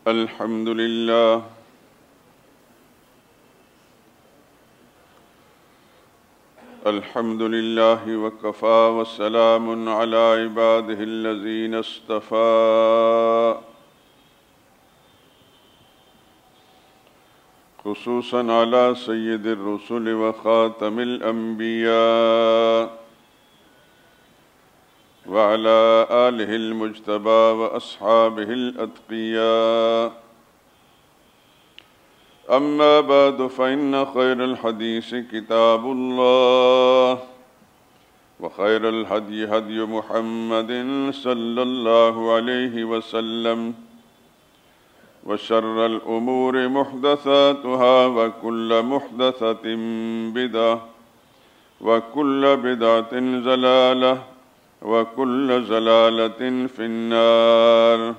الحمد لله وكفى وسلام على عباده الذين اصطفى خصوصا على سيد الرسل وخاتم الأنبياء وعلى آله المجتبى وأصحابه الأتقياء. أما بعد فإن خير الحديث كتاب الله وخير الهدي هدي محمد صلى الله عليه وسلم وشر الأمور محدثاتها وكل محدثة بدعة وكل بدعة ضلالة وكل ضلالة في النار.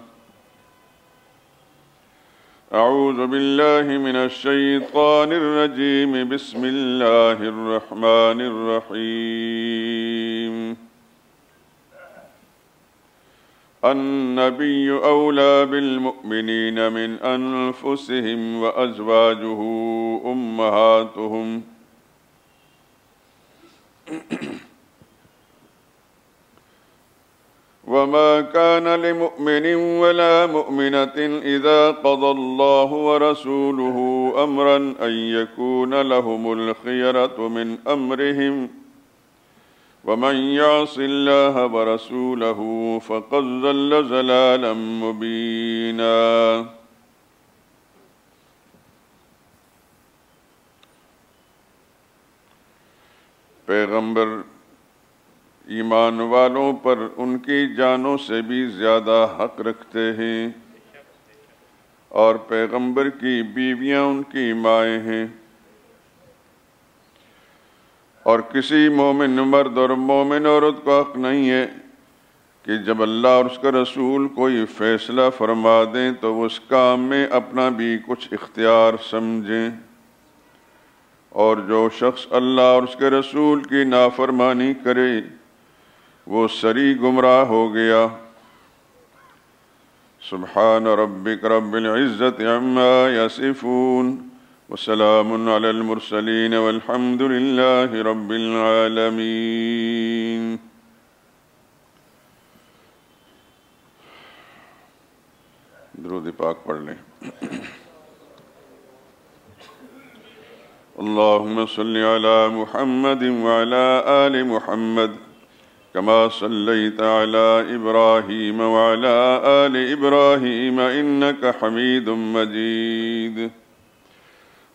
أعوذ بالله من الشيطان الرجيم. بسم الله الرحمن الرحيم. النبي أولى بالمؤمنين من أنفسهم وأزواجه أمهاتهم. وما كان لمؤمن ولا مؤمنة إذا قضى الله ورسوله أمرا أن يكون لهم الخيرة من أمرهم ومن يعص الله ورسوله فقد ضل ضلالا مبينا. پیغمبر ایمان والوں پر ان کی جانوں سے بھی زیادہ حق رکھتے ہیں، اور پیغمبر کی بیویاں ان کی مائیں ہیں، اور کسی مومن مرد اور مومن عورت کو حق نہیں ہے کہ جب اللہ اور اس کا رسول کوئی فیصلہ فرما دیں تو وہ اس کام میں اپنا بھی کچھ اختیار سمجھیں، اور جو شخص اللہ اور اس کے رسول کی نافرمانی کرے وہ سری گمراہ ہو گیا. سبحان ربک رب العزت عما یصفون وسلام علی المرسلین والحمد للہ رب العالمین. درود پاک پڑھ لیں. اللہم صلی علی محمد وعلی آل محمد كما صليت على إبراهيم وعلى آل إبراهيم إنك حميد مجيد.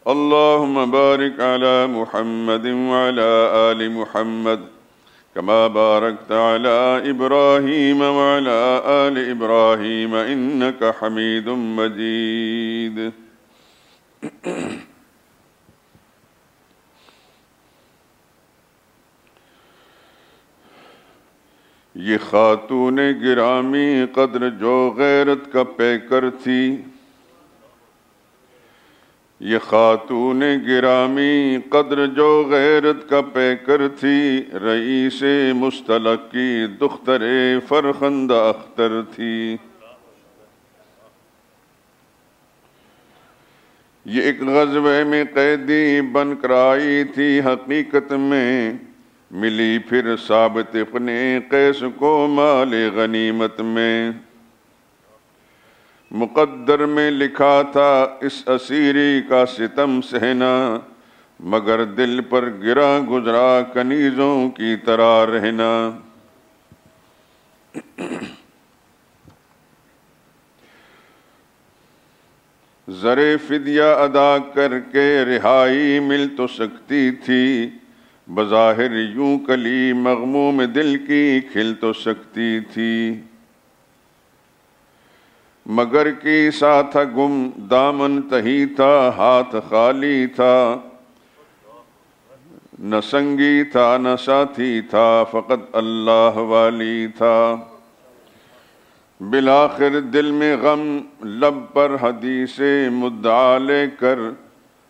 اللهم بارك على محمد وعلى آل محمد كما باركت على إبراهيم وعلى آل إبراهيم إنك حميد مجيد. یہ خاتون گرامی قدر جو غیرت کا پیکر تھی، یہ خاتون گرامی قدر جو غیرت کا پیکر تھی، رئیس مستلق کی دختر فرخندہ اختر تھی. یہ ایک غزوے میں قیدی بن کر آئی تھی، حقیقت میں ملی پھر ثابت ابن قیس کو مال غنیمت میں. مقدر میں لکھا تھا اس اسیری کا ستم سہنا، مگر دل پر گرا گزرا کنیزوں کی طرح رہنا. زر فدیہ ادا کر کے رہائی مل تو سکتی تھی، بظاہر یوں کلی مغموم دل کی کھل تو سکتی تھی، مگر کی ساتھ گم دامن تہی تھا، ہاتھ خالی تھا، نہ سنگی تھا نہ ساتھی تھا، فقط اللہ والی تھا. بالآخر دل میں غم لب پر حدیث مدعا لے کر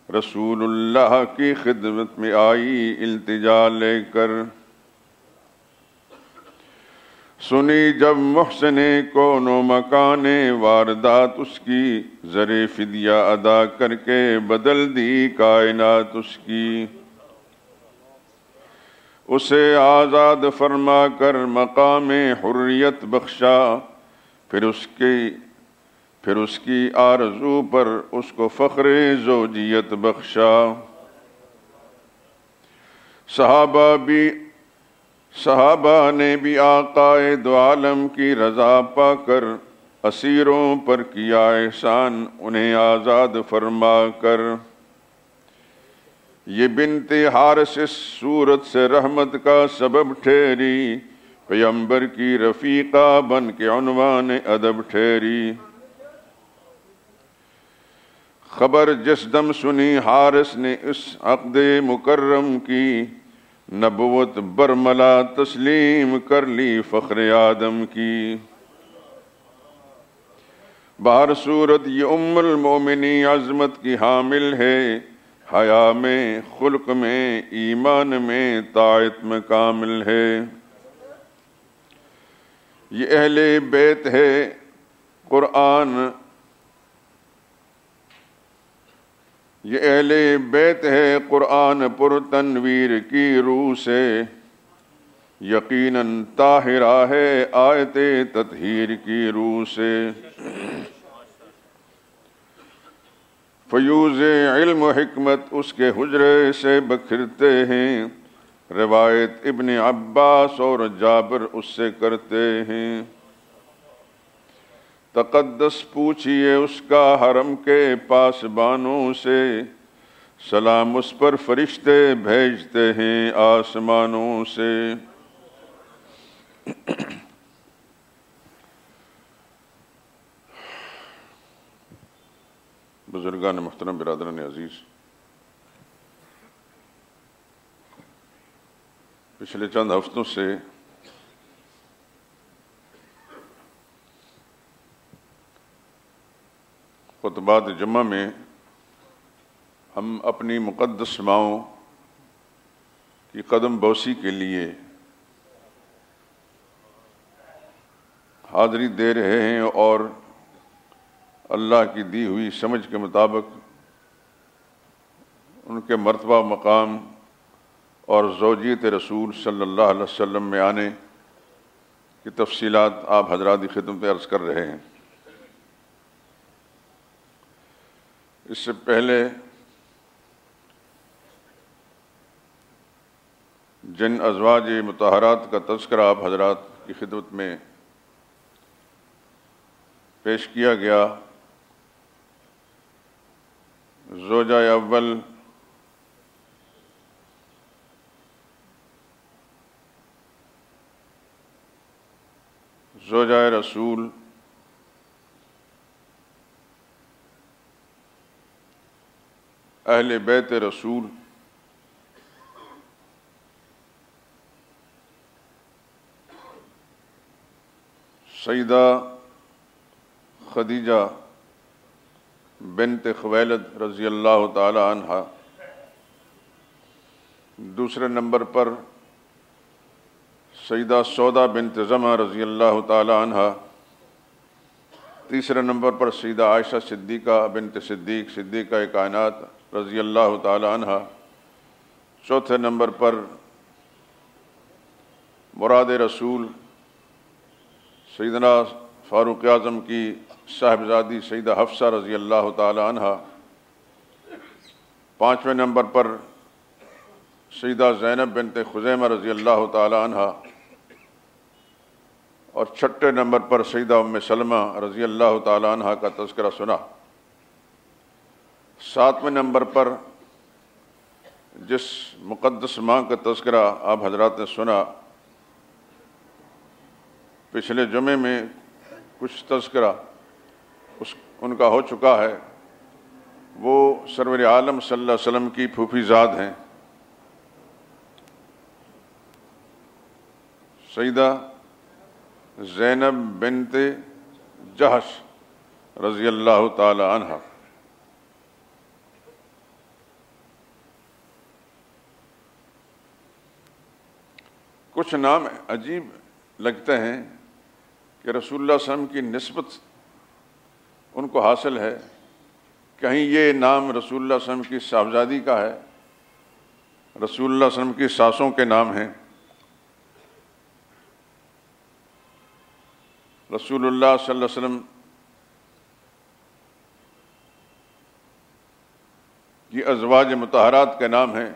رسول اللہ کی خدمت میں آئی التجا لے کر. سنی جب محسن کون و مکان واردات اس کی، زر فدیہ ادا کر کے بدل دی کائنات اس کی. اسے آزاد فرما کر مقام حریت بخشا، پھر اس کی آرزو پر اس کو فخر زوجیت بخشا. صحابہ نے بھی آقائے دو عالم کی رضا پا کر، اسیروں پر کیا احسان انہیں آزاد فرما کر. یہ بنت حارث اس صورت سے رحمت کا سبب ٹھہری، پیغمبر کی رفیقہ بن کے عنوان ادب ٹھہری. خبر جس دم سنی حارث نے اس عقد مکرم کی، نبوت برملا تسلیم کر لی فخر آدم کی. بہر صورت یہ ام المومنی عظمت کی حامل ہے، حیا میں، خلق میں، ایمان میں، طاعت میں کامل ہے. یہ اہل بیت ہے قرآن، یہ اہل بیت ہے قرآن پر تنویر کی روح سے، یقیناً طاہرہ ہے آیت تطہیر کی روح سے. فیوز علم و حکمت اس کے حجرے سے بکھرتے ہیں، روایت ابن عباس اور جابر اس سے کرتے ہیں. تقدس پوچھئے اس کا حرم کے پاسبانوں سے، سلام اس پر فرشتے بھیجتے ہیں آسمانوں سے. بزرگان محترم، برادران عزیز، پچھلے چند ہفتوں سے خطبات جمعہ میں ہم اپنی مقدس ماؤں کی قدم بوسی کے لیے حاضری دے رہے ہیں، اور اللہ کی دی ہوئی سمجھ کے مطابق ان کے مرتبہ مقام اور زوجیت رسول صلی اللہ علیہ وسلم میں آنے کی تفصیلات آپ حضرات کی خدمت عرض کر رہے ہیں. اس سے پہلے جن ازواج مطہرات کا تذکرہ آپ حضرات کی خدمت میں پیش کیا گیا، زوجہ اول زوجہ رسول اہل بیت رسول سیدہ خدیجہ بنت خویلد رضی اللہ تعالی عنہا. دوسرے نمبر پر سیدہ سودا بنت زمع رضی اللہ تعالی عنہا. تیسرے نمبر پر سیدہ عائشہ صدیقہ بنت صدیق صدیقہ کائنات رضی اللہ تعالی عنہا. چوتھے نمبر پر مراد رسول سیدنا فاروق اعظم کی صاحبزادی سیدہ حفصہ رضی اللہ تعالی عنہا. پانچویں نمبر پر سیدہ زینب بنت خزیمہ رضی اللہ تعالی عنہا. اور چھٹے نمبر پر سیدہ ام سلمہ رضی اللہ تعالی عنہا کا تذکرہ سنا. ساتویں نمبر پر جس مقدس ماں کا تذکرہ آپ حضرات نے سنا، پچھلے جمعے میں کچھ تذکرہ ان کا ہو چکا ہے. وہ سرور عالم صلی اللہ علیہ وسلم کی پھوپھی زاد ہیں، سیدہ زینب بنت جہش رضی اللہ تعالی عنہا. کچھ نام عجیب لگتے ہیں کہ رسول اللہ صلی اللہ علیہ وسلم کی نسبت ان کو حاصل ہے، کہیں یہ نام رسول اللہ صلی اللہ علیہ وسلم کی صاحبزادی کا ہے، رسول اللہ صلی اللہ علیہ وسلم کی ساسوں کے نام ہیں۔ رسول اللہ صلی اللہ علیہ وسلم کی ازواج مطہرات کے نام ہیں،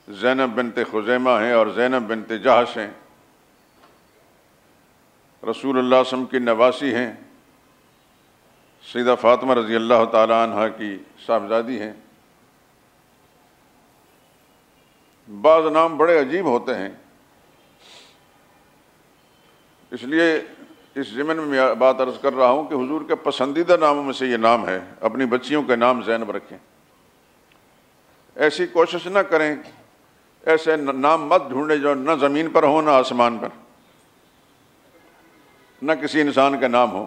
زینب بنت خزیمہ ہیں اور زینب بنت جہش ہیں۔ رسول اللہ صلی اللہ علیہ وسلم کی نواسی ہیں، سیدہ فاطمہ رضی اللہ تعالی عنہ کی صاحبزادی ہیں۔ بعض نام بڑے عجیب ہوتے ہیں، اس لیے اس ضمن میں میں بات عرض کر رہا ہوں کہ حضور کے پسندیدہ ناموں میں سے یہ نام ہے، اپنی بچیوں کے نام زینب رکھیں۔ ایسی کوشش نہ کریں، ایسے نام مت ڈھونڈیں جو نہ زمین پر ہوں نہ آسمان پر، نہ کسی انسان کا نام ہو،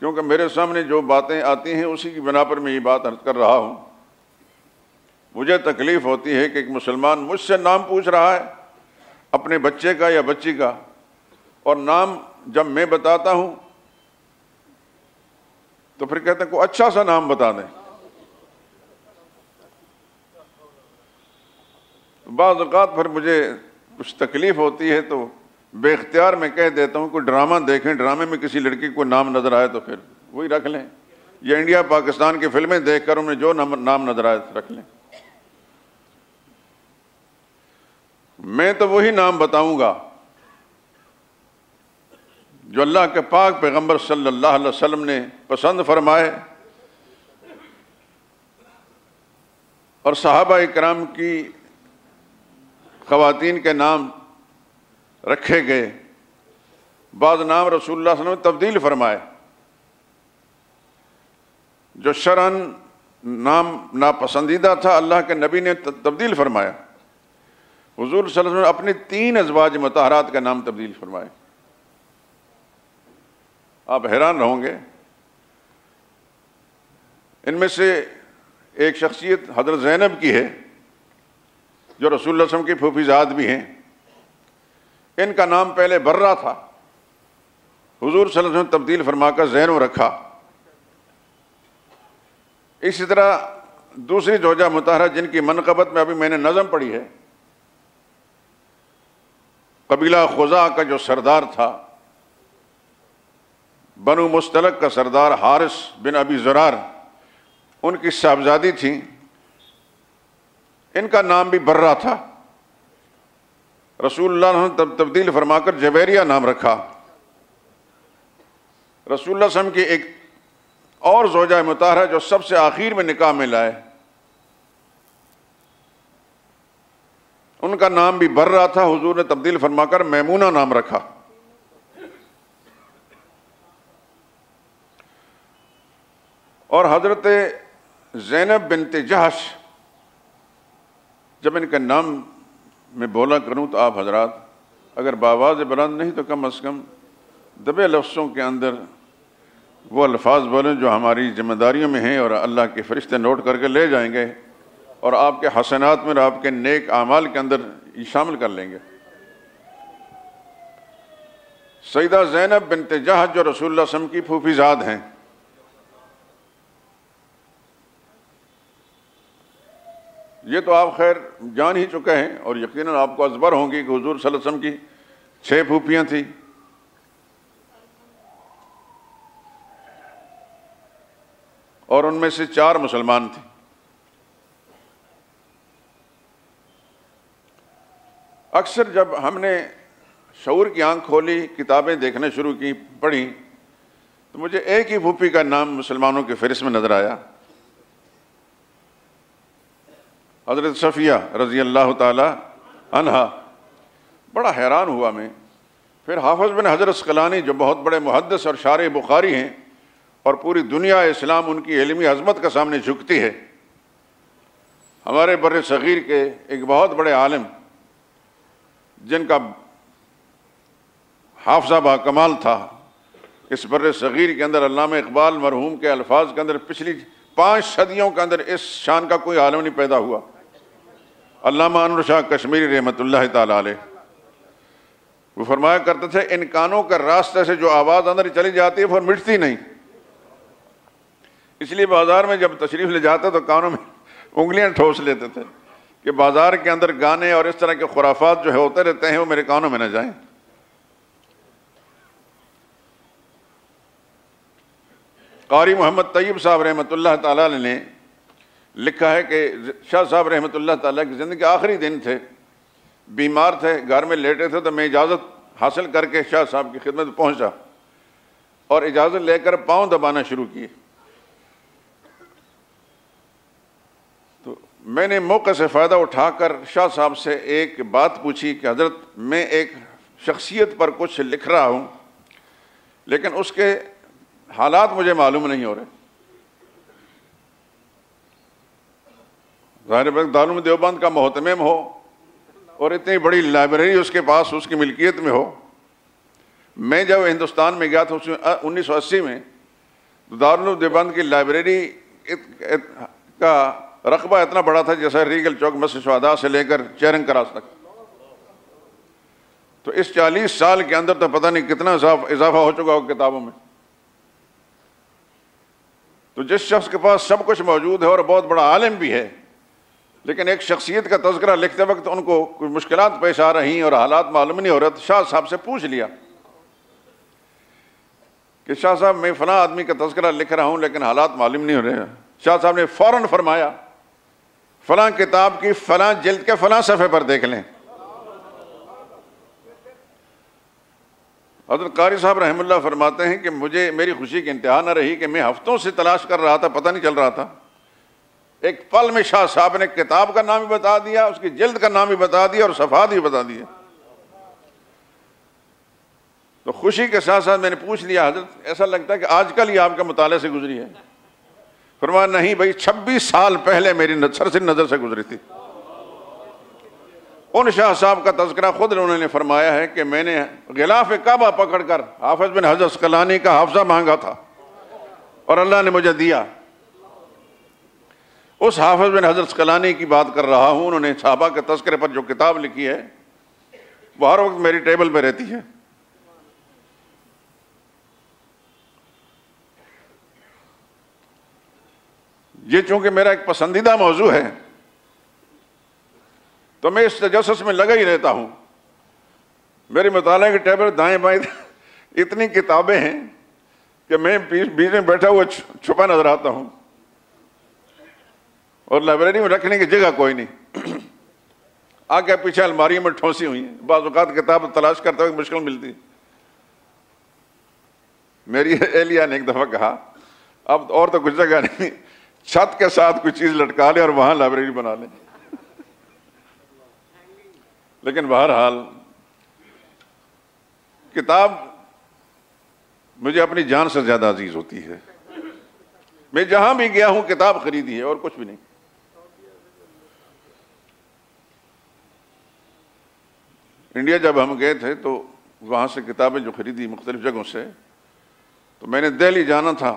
کیونکہ میرے سامنے جو باتیں آتی ہیں اسی کی بنا پر میں یہ بات عرض کر رہا ہوں۔ مجھے تکلیف ہوتی ہے کہ ایک مسلمان مجھ سے نام پوچھ رہا ہے اپنے بچے کا یا بچی کا، اور نام جب میں بتاتا ہوں تو پھر کہتے ہیں کوئی اچھا سا نام بتا دیں۔ بعض اوقات پھر مجھے کچھ تکلیف ہوتی ہے تو بے اختیار میں کہہ دیتا ہوں کوئی ڈرامہ دیکھیں، ڈرامے میں کسی لڑکی کو نام نظر آئے تو پھر وہی رکھ لیں، یا انڈیا پاکستان کی فلمیں دیکھ کر انہیں جو نام نظر آئے رکھ لیں۔ میں تو وہی نام بتاؤں گا جو اللہ کے پاک پیغمبر صلی اللہ علیہ وسلم نے پسند فرمائے اور صحابہ اکرام کی خواتین کے نام رکھے گئے۔ بعض نام رسول اللہ صلی اللہ علیہ وسلم نے تبدیل فرمائے، جو شرعاً نام ناپسندیدہ تھا اللہ کے نبی نے تبدیل فرمایا۔ حضور صلی اللہ علیہ وسلم نے اپنی 3 ازواج مطہرات کا نام تبدیل فرمائے۔ آپ حیران رہوں گے، ان میں سے ایک شخصیت حضرت زینب کی ہے جو رسول اللہ صلی اللہ علیہ وسلم کی پھوپھی زاد بھی ہیں۔ ان کا نام پہلے برہ تھا، حضور صلی اللہ علیہ وسلم تبدیل فرما کر زینب رکھا۔ اسی طرح دوسری زوجہ مطہرہ جن کی منقبت میں ابھی میں نے نظم پڑھی ہے، قبیلہ خزاعہ کا جو سردار تھا، بنو مستلق کا سردار حارث بن ابی زرار، ان کی صاحبزادی تھی، ان کا نام بھی برہ تھا۔ رسول اللہ نے تبدیل فرما کر جویریہ نام رکھا۔ رسول اللہ صلی اللہ علیہ وسلم کی ایک اور زوجہ مطہرہ جو سب سے آخر میں نکاح میں لائے، ان کا نام بھی برہ تھا، حضور نے تبدیل فرما کر میمونہ نام رکھا۔ اور حضرت زینب بنت جہش، جب ان کا نام میں بولا کروں تو آپ حضرات اگر بآواز بلند نہیں تو کم از کم دبے لفظوں کے اندر وہ الفاظ بولیں جو ہماری ذمہ داریوں میں ہیں اور اللہ کے فرشتے نوٹ کر کے لے جائیں گے اور آپ کے حسنات میں اور آپ کے نیک اعمال کے اندر یہ شامل کر لیں گے۔ سیدہ زینب بنت جہش جو رسول اللہ صلی اللہ علیہ وسلم کی پھوپھی زاد ہیں، یہ تو آپ خیر جان ہی چکے ہیں اور یقیناً آپ کو ازبر ہوں گی کہ حضور صلی اللہ علیہ وسلم کی 6 پھوپھیاں تھیں۔ اور ان میں سے 4 مسلمان تھیں۔ اکثر جب ہم نے شعور کی آنکھ کھولی، کتابیں دیکھنا شروع کی، پڑھی، تو مجھے ایک ہی پھوپھی کا نام مسلمانوں کی فہرست میں نظر آیا، حضرت صفیہ رضی اللہ تعالی عنہا۔ بڑا حیران ہوا میں۔ پھر حافظ بن حجر عسقلانی جو بہت بڑے محدث اور شارح بخاری ہیں اور پوری دنیا اسلام ان کی علمی عظمت کا سامنے جھکتی ہے، ہمارے بر صغیر کے ایک بہت بڑے عالم جن کا حافظہ با کمال تھا، اس بر صغیر کے اندر علامہ اقبال مرحوم کے الفاظ کے اندر پچھلی 5 صدیوں کے اندر اس شان کا کوئی عالم نہیں پیدا ہوا، علامہ انور شاہ کشمیری رحمۃ اللہ تعالی علیہ۔ وہ فرمایا کرتے تھے ان کانوں کے راستے سے جو آواز اندر چلی جاتی ہے پھر مٹتی نہیں، اس لیے بازار میں جب تشریف لے جاتے تو کانوں میں انگلیاں ٹھوس لیتے تھے کہ بازار کے اندر گانے اور اس طرح کے خرافات جو ہوتے رہتے ہیں وہ میرے کانوں میں نہ جائیں۔ قاری محمد طیب صاحب رحمۃ اللہ تعالی علیہ نے لکھا ہے کہ شاہ صاحب رحمۃ اللہ تعالیٰ کی زندگی کے آخری دن تھے، بیمار تھے، گھر میں لیٹے تھے، تو میں اجازت حاصل کر کے شاہ صاحب کی خدمت پہنچا اور اجازت لے کر پاؤں دبانا شروع کیے۔ تو میں نے موقع سے فائدہ اٹھا کر شاہ صاحب سے ایک بات پوچھی کہ حضرت میں ایک شخصیت پر کچھ لکھ رہا ہوں لیکن اس کے حالات مجھے معلوم نہیں ہو رہے۔ ظاہر ہے دارالعلوم دیوبند کا محتمم ہو اور اتنی بڑی لائبریری اس کے پاس اس کی ملکیت میں ہو۔ میں جب ہندوستان میں گیا تھا 1980 میں، تو دارالعلوم دیوبند کی لائبریری کا رقبہ اتنا بڑا تھا جیسا ریگل چوک مسجد شہداء سے لے کر چیرنگ کراس تک۔ تو اس 40 سال کے اندر تو پتہ نہیں کتنا اضافہ ہو چکا ہو کتابوں میں۔ تو جس شخص کے پاس سب کچھ موجود ہے اور بہت بڑا عالم بھی ہے، لیکن ایک شخصیت کا تذکرہ لکھتے وقت ان کو کوئی مشکلات پیش آ رہی ہیں اور حالات معلوم نہیں ہو رہے، تو شاہ صاحب سے پوچھ لیا کہ شاہ صاحب میں فلاں آدمی کا تذکرہ لکھ رہا ہوں لیکن حالات معلوم نہیں ہو رہے ہیں۔ شاہ صاحب نے فوراً فرمایا فلاں کتاب کی فلاں جلد کے فلاں صفحے پر دیکھ لیں۔ حضرت قاری صاحب رحمہ اللہ فرماتے ہیں کہ مجھے میری خوشی کی انتہا نہ رہی کہ میں ہفتوں سے تلاش کر رہا تھا، پتہ نہیں چل رہا تھا۔ ایک پل میں شاہ صاحب نے کتاب کا نام بھی بتا دیا، اس کی جلد کا نام بھی بتا دیا اور صفحات بھی بتا دیا۔ تو خوشی کے ساتھ ساتھ میں نے پوچھ لیا حضرت ایسا لگتا ہے کہ آج کل ہی آپ کے مطالعے سے گزری ہے؟ فرمایا نہیں بھائی 26 سال پہلے میری سر سے نظر سے گزری تھی۔ ان شاہ صاحب کا تذکرہ خود انہوں نے فرمایا ہے کہ میں نے غلاف کعبہ پکڑ کر حافظ بن حجر عسقلانی کا حافظہ مانگا تھا اور اللہ نے مجھے دیا۔ اس حافظ بن حجر عسقلانی کی بات کر رہا ہوں، انہوں نے صحابہ کے تذکرے پر جو کتاب لکھی ہے وہ ہر وقت میری ٹیبل پہ رہتی ہے۔ یہ چونکہ میرا ایک پسندیدہ موضوع ہے تو میں اس تجسس میں لگا ہی رہتا ہوں۔ میری مطالعے کی ٹیبل دائیں بائیں اتنی کتابیں ہیں کہ میں بیچ میں بیٹھا ہوا چھپا نظر آتا ہوں اور لائبریری میں رکھنے کی جگہ کوئی نہیں، آگے پیچھے الماری میں ٹھونسی ہوئی ہیں، بعض اوقات کتاب تلاش کرتے ہوئے مشکل ملتی۔ میری اہلیہ نے ایک دفعہ کہا اب اور تو کچھ جگہ نہیں، چھت کے ساتھ کوئی چیز لٹکا لے اور وہاں لائبریری بنا لیں۔ لیکن بہرحال کتاب مجھے اپنی جان سے زیادہ عزیز ہوتی ہے۔ میں جہاں بھی گیا ہوں کتاب خریدی ہے اور کچھ بھی نہیں۔ انڈیا جب ہم گئے تھے تو وہاں سے کتابیں جو خریدی مختلف جگہوں سے، تو میں نے دہلی جانا تھا،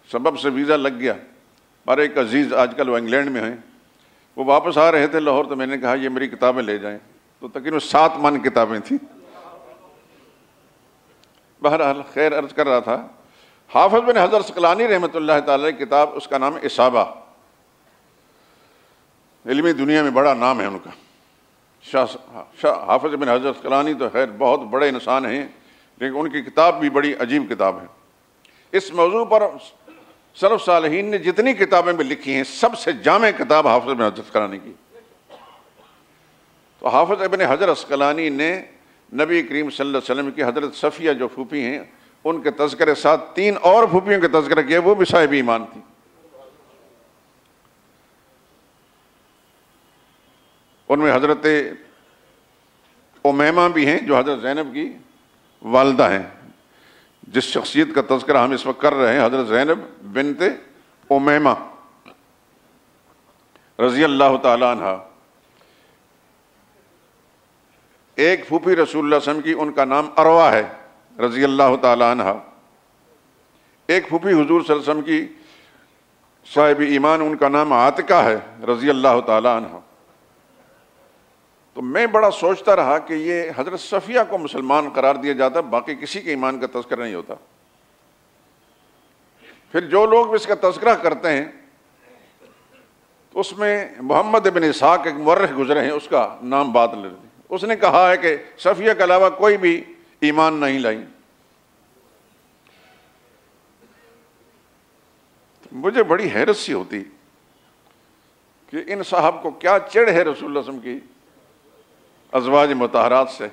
سبب سے ویزا لگ گیا۔ ہمارے ایک عزیز آج کل وہ انگلینڈ میں ہیں، وہ واپس آ رہے تھے لاہور، تو میں نے کہا یہ میری کتابیں لے جائیں، تو تقریباً 7 من کتابیں تھیں۔ بہرحال خیر عرض کر رہا تھا، حافظ بن حجر عسقلانی رحمۃ اللہ تعالی کی کتاب، اس کا نام اصابہ، علمی دنیا میں بڑا نام ہے ان کا۔ حافظ بن حجر عسقلانی تو خیر بہت بڑے انسان ہیں، لیکن ان کی کتاب بھی بڑی عجیب کتاب ہے۔ اس موضوع پر سلف صالحین نے جتنی کتابیں بھی لکھی ہیں سب سے جامع کتاب حافظ بن حجر عسقلانی کی۔ تو حافظ ابن حجر عسقلانی نے نبی کریم صلی اللہ علیہ وسلم کی حضرت صفیہ جو پھوپھی ہیں ان کے تذکرے ساتھ 3 اور پھوپھیوں کے تذکرہ کیا، وہ بھی صاحب ایمان تھی۔ ان میں حضرت امیمہ بھی ہیں جو حضرت زینب کی والدہ ہیں۔ جس شخصیت کا تذکرہ ہم اس وقت کر رہے ہیں حضرت زینب بنت امیمہ رضی اللہ تعالی عنہ۔ ایک پھوپھی رسول اللہ صلی اللہ علیہ وسلم کی، ان کا نام اروا ہے رضی اللہ تعالی عنہ۔ ایک پھوپھی حضور صلی اللہ علیہ وسلم کی صاحب ایمان، ان کا نام عاتقہ ہے رضی اللہ تعالی عنہ۔ تو میں بڑا سوچتا رہا کہ یہ حضرت صفیہ کو مسلمان قرار دیا جاتا، باقی کسی کے ایمان کا تذکرہ نہیں ہوتا۔ پھر جو لوگ اس کا تذکرہ کرتے ہیں تو اس میں محمد بن اسحاق ایک مورخ گزرے ہیں، اس کا نام بات لے لی۔ اس نے کہا ہے کہ صفیہ کے علاوہ کوئی بھی ایمان نہیں لائی۔ مجھے بڑی حیرت سی ہوتی کہ ان صاحب کو کیا چڑ ہے رسول اللہ صلی اللہ علیہ وسلم کی ازواج مطہرات سے۔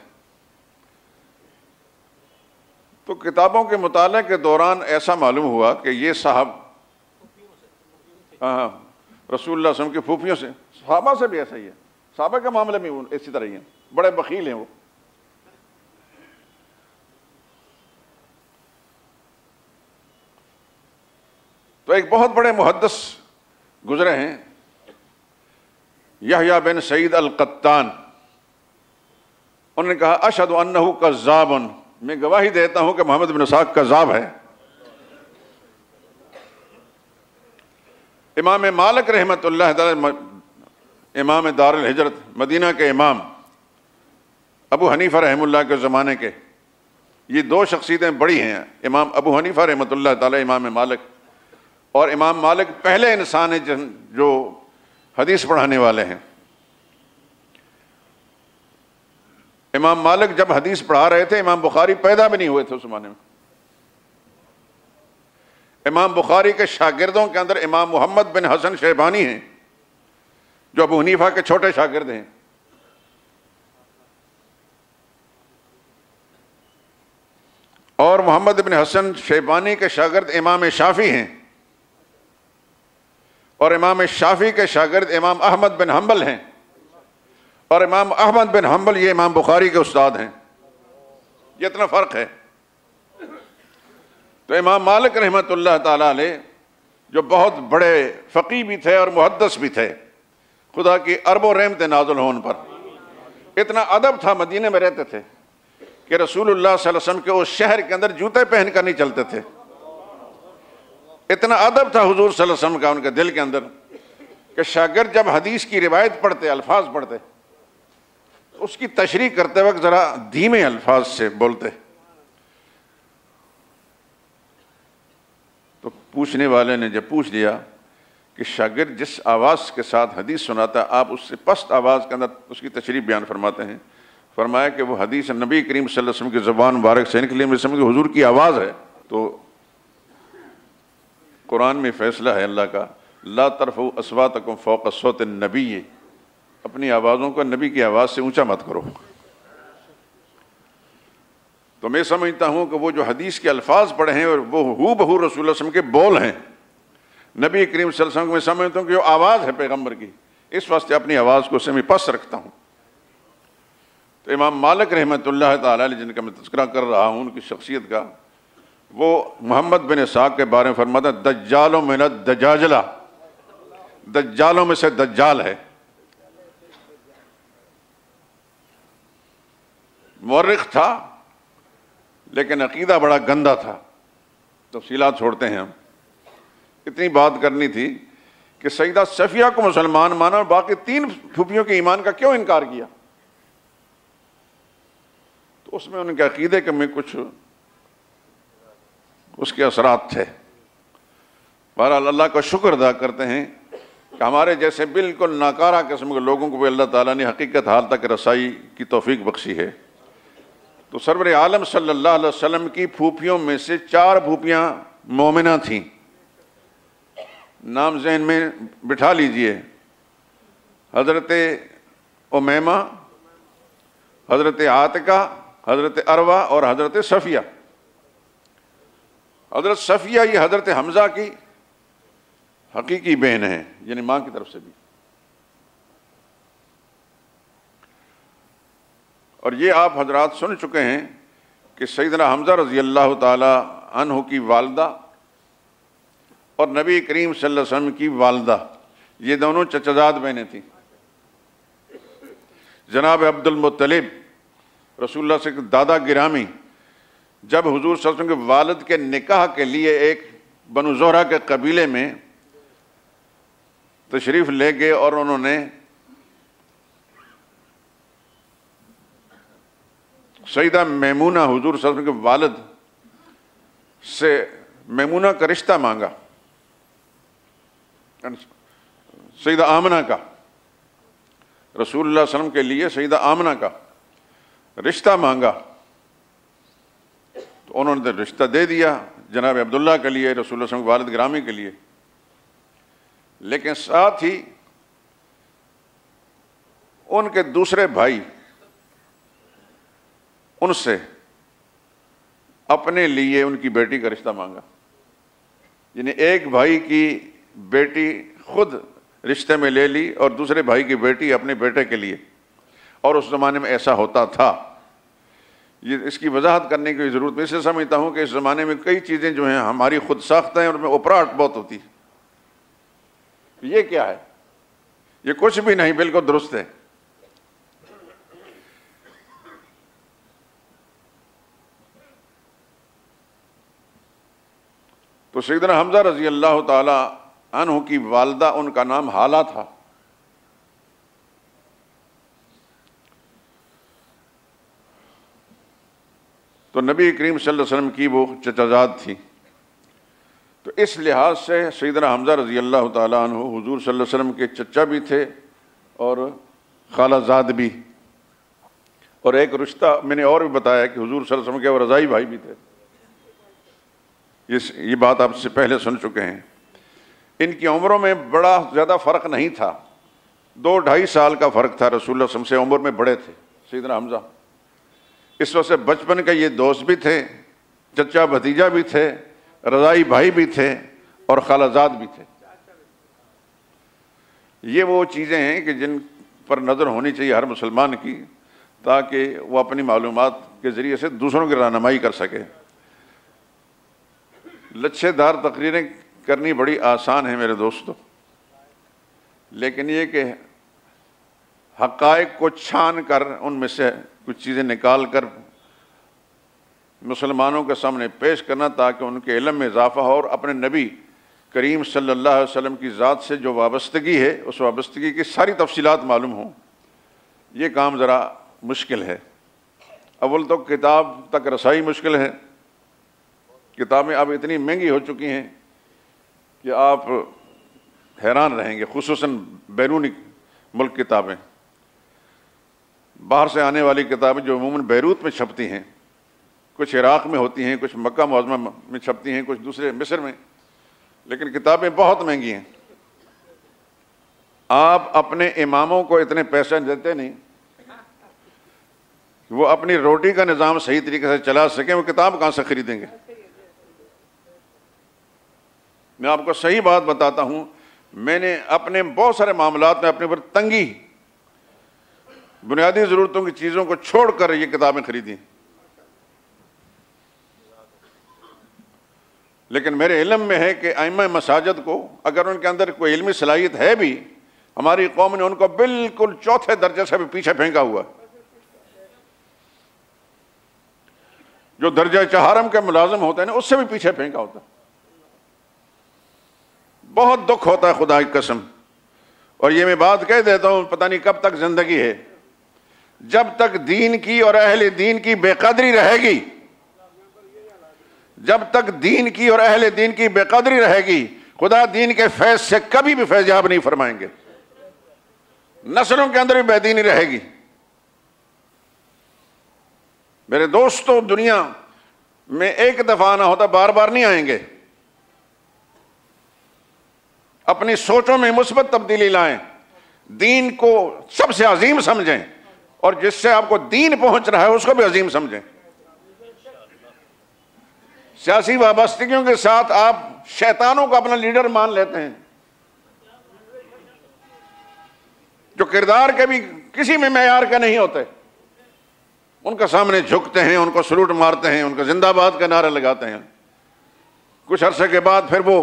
تو کتابوں کے مطالعے کے دوران ایسا معلوم ہوا کہ یہ صاحب رسول اللہ صلی اللہ علیہ وسلم کی پھوپھیوں سے، صحابہ سے بھی ایسا ہی ہے، صحابہ کے معاملے میں اسی طرح ہی ہیں، بڑے بخیل ہیں وہ۔ تو ایک بہت بڑے محدث گزرے ہیں یحییٰ بن سعید القطان، انہوں نے کہا اشہد انہ کذاب، میں گواہی دیتا ہوں کہ محمد بن اسحاق کذاب ہے۔ امام مالک رحمۃ اللہ تعالی، امام دار الہجرت مدینہ کے امام، ابو حنیفہ رحمہ اللہ کے زمانے کے، یہ دو شخصیتیں بڑی ہیں، امام ابو حنیفہ رحمۃ اللہ تعالی، امام مالک۔ اور امام مالک پہلے انسان ہیں جو حدیث پڑھانے والے ہیں۔ امام مالک جب حدیث پڑھا رہے تھے، امام بخاری پیدا بھی نہیں ہوئے تھے اس زمانے میں۔ امام بخاری کے شاگردوں کے اندر امام محمد بن حسن شیبانی ہیں، جو ابو حنیفہ کے چھوٹے شاگرد ہیں۔ اور محمد بن حسن شیبانی کے شاگرد امام شافعی ہیں، اور امام شافعی کے شاگرد امام احمد بن حنبل ہیں، اور امام احمد بن حنبل یہ امام بخاری کے استاد ہیں۔ یہ اتنا فرق ہے۔ تو امام مالک رحمۃ اللہ تعالی علیہ جو بہت بڑے فقیہ بھی تھے اور محدث بھی تھے، خدا کی ارب و رحمت نازل ہو ان پر۔ اتنا ادب تھا، مدینے میں رہتے تھے کہ رسول اللہ صلی اللہ علیہ وسلم کے اس شہر کے اندر جوتے پہن کر نہیں چلتے تھے۔ اتنا ادب تھا حضور صلی اللہ علیہ وسلم کا ان کے دل کے اندر کہ شاگرد جب حدیث کی روایت پڑھتے، الفاظ پڑھتے، اس کی تشریح کرتے وقت ذرا دھیمے الفاظ سے بولتے۔ تو پوچھنے والے نے جب پوچھ لیا کہ شاگرد جس آواز کے ساتھ حدیث سناتا ہے، آپ اس سے پست آواز کے اندر اس کی تشریح بیان فرماتے ہیں، فرمایا کہ وہ حدیث نبی کریم صلی اللہ علیہ وسلم کی زبان مبارک سے نکلی، میں سمجھ کہ حضور کی آواز ہے۔ تو قرآن میں فیصلہ ہے اللہ کا، لا ترفعوا اصواتکم فوق صوت النبی، اپنی آوازوں کو نبی کی آواز سے اونچا مت کرو۔ تو میں سمجھتا ہوں کہ وہ جو حدیث کے الفاظ پڑھے ہیں اور وہ ہو بہو رسول اللہ صلی اللہ علیہ وسلم کے بول ہیں، نبی کریم صلی اللہ علیہ وسلم کو میں سمجھتا ہوں کہ جو آواز ہے پیغمبر کی، اس واسطے اپنی آواز کو اس سے میں پس رکھتا ہوں۔ تو امام مالک رحمۃ اللہ تعالی علیہ جن کا میں تذکرہ کر رہا ہوں، ان کی شخصیت کا، وہ محمد بن اسحاق کے بارے میں فرماتا ہے دجال من الدجاجلہ، دجالوں میں سے دجال ہے۔ مورخ تھا لیکن عقیدہ بڑا گندا تھا۔ تفصیلات چھوڑتے ہیں ہم، اتنی بات کرنی تھی کہ سیدہ صفیہ کو مسلمان مانا اور باقی تین پھوپھیوں کے ایمان کا کیوں انکار کیا؟ تو اس میں ان کے عقیدے کے میں کچھ اس کے اثرات تھے۔ بہرحال اللہ کا شکر ادا کرتے ہیں کہ ہمارے جیسے بالکل ناکارہ قسم کے لوگوں کو بھی اللہ تعالیٰ نے حقیقت حال تک رسائی کی توفیق بخشی ہے۔ تو سرور عالم صلی اللہ علیہ وسلم کی پھوپھیوں میں سے 4 پھوپھیاں مومنہ تھیں۔ نام ذہن میں بٹھا لیجئے، حضرت امیمہ، حضرت عاتقہ، حضرت عروہ اور حضرت صفیہ۔ حضرت صفیہ یہ حضرت حمزہ کی حقیقی بہن ہیں، یعنی ماں کی طرف سے بھی۔ اور یہ آپ حضرات سن چکے ہیں کہ سیدنا حمزہ رضی اللہ تعالی عنہ کی والدہ اور نبی کریم صلی اللہ علیہ وسلم کی والدہ، یہ دونوں چچزاد بہنیں تھیں۔ جناب عبد المطلب رسول اللہ سے دادا گرامی جب حضور صلی اللہ علیہ وسلم کے والد کے نکاح کے لیے ایک بنو زہرہ کے قبیلے میں تشریف لے گئے اور انہوں نے سیدہ میمونہ حضور صلی اللہ علیہ وسلم کے والد سے میمونہ کا رشتہ مانگا، سیدہ آمنہ کا، رسول اللہ صلی اللہ علیہ وسلم کے لیے سیدہ آمنہ کا رشتہ مانگا، تو انہوں نے رشتہ دے دیا جناب عبداللہ کے لیے، رسول اللہ صلی اللہ علیہ وسلم کے والد گرامی کے لیے۔ لیکن ساتھ ہی ان کے دوسرے بھائی ان سے اپنے لیے ان کی بیٹی کا رشتہ مانگا، یعنی ایک بھائی کی بیٹی خود رشتے میں لے لی اور دوسرے بھائی کی بیٹی اپنے بیٹے کے لیے، اور اس زمانے میں ایسا ہوتا تھا۔ یہ اس کی وضاحت کرنے کی ضرورت میں اسے سمجھتا ہوں کہ اس زمانے میں کئی چیزیں جو ہیں ہماری خود ساختہ ہیں اور ان میں اپراٹ بہت ہوتی ہے۔ یہ کیا ہے؟ یہ کچھ بھی نہیں، بالکل درست ہے۔ تو سیدنا حمزہ رضی اللہ تعالی عنہ کی والدہ، ان کا نام حالہ تھا۔ تو نبی کریم صلی اللہ علیہ وسلم کی وہ چچا زاد تھی، تو اس لحاظ سے سیدنا حمزہ رضی اللہ تعالیٰ عنہ حضور صلی اللہ علیہ وسلم کے چچا بھی تھے اور خالہ زاد بھی، اور ایک رشتہ میں نے اور بھی بتایا کہ حضور صلی اللہ علیہ وسلم کے وہ رضائی بھائی بھی تھے، یہ بات آپ سے پہلے سن چکے ہیں۔ ان کی عمروں میں بڑا زیادہ فرق نہیں تھا، 2-2.5 سال کا فرق تھا، رسول اللہ صلی اللہ علیہ وسلم سے عمر میں بڑے تھے سیدنا حمزہ۔ اس وجہ سے بچپن کے یہ دوست بھی تھے، چچا بھتیجا بھی تھے، رضائی بھائی بھی تھے اور خالہ زاد بھی تھے۔ یہ وہ چیزیں ہیں کہ جن پر نظر ہونی چاہیے ہر مسلمان کی، تاکہ وہ اپنی معلومات کے ذریعے سے دوسروں کی رہنمائی کر سکے۔ لچھے دار تقریریں کرنی بڑی آسان ہے میرے دوستو، لیکن یہ کہ حقائق کو چھان کر ان میں سے کچھ چیزیں نکال کر مسلمانوں کے سامنے پیش کرنا تاکہ ان کے علم میں اضافہ ہو اور اپنے نبی کریم صلی اللہ علیہ وسلم کی ذات سے جو وابستگی ہے اس وابستگی کی ساری تفصیلات معلوم ہوں، یہ کام ذرا مشکل ہے۔ اول تو کتاب تک رسائی مشکل ہے، کتابیں اب اتنی مہنگی ہو چکی ہیں کہ آپ حیران رہیں گے، خصوصاً بیرونی ملک کتابیں، باہر سے آنے والی کتابیں جو عموماً بیروت میں چھپتی ہیں، کچھ عراق میں ہوتی ہیں، کچھ مکہ معظمہ میں چھپتی ہیں، کچھ دوسرے مصر میں، لیکن کتابیں بہت مہنگی ہیں۔ آپ اپنے اماموں کو اتنے پیسے دیتے نہیں وہ اپنی روٹی کا نظام صحیح طریقے سے چلا سکیں، وہ کتاب کہاں سے خریدیں گے؟ میں آپ کو صحیح بات بتاتا ہوں، میں نے اپنے بہت سارے معاملات میں اپنے پر تنگی، بنیادی ضرورتوں کی چیزوں کو چھوڑ کر یہ کتابیں خریدیں، لیکن میرے علم میں ہے کہ ائمہ مساجد کو اگر ان کے اندر کوئی علمی صلاحیت ہے بھی، ہماری قوم نے ان کو بالکل چوتھے درجے سے بھی پیچھے پھینکا ہوا ہے۔ جو درجہ چہارم کے ملازم ہوتے ہیں اس سے بھی پیچھے پھینکا ہوتا ہے۔ بہت دکھ ہوتا ہے خدا کی قسم، اور یہ میں بات کہہ دیتا ہوں، پتہ نہیں کب تک زندگی ہے، جب تک دین کی اور اہل دین کی بے قدری رہے گی، جب تک دین کی اور اہل دین کی بے قدری رہے گی، خدا دین کے فیض سے کبھی بھی فیض یاب نہیں فرمائیں گے، نسلوں کے اندر بھی بے دینی رہے گی۔ میرے دوستو، دنیا میں ایک دفعہ آنا ہوتا، بار بار نہیں آئیں گے۔ اپنی سوچوں میں مثبت تبدیلی لائیں، دین کو سب سے عظیم سمجھیں، اور جس سے آپ کو دین پہنچ رہا ہے اس کو بھی عظیم سمجھیں۔ سیاسی وابستگیوں کے ساتھ آپ شیطانوں کو اپنا لیڈر مان لیتے ہیں، جو کردار کے بھی کسی میں معیار کے نہیں ہوتے، ان کے سامنے جھکتے ہیں، ان کو سلوٹ مارتے ہیں، ان کو زندہ باد کا نعرے لگاتے ہیں۔ کچھ عرصے کے بعد پھر وہ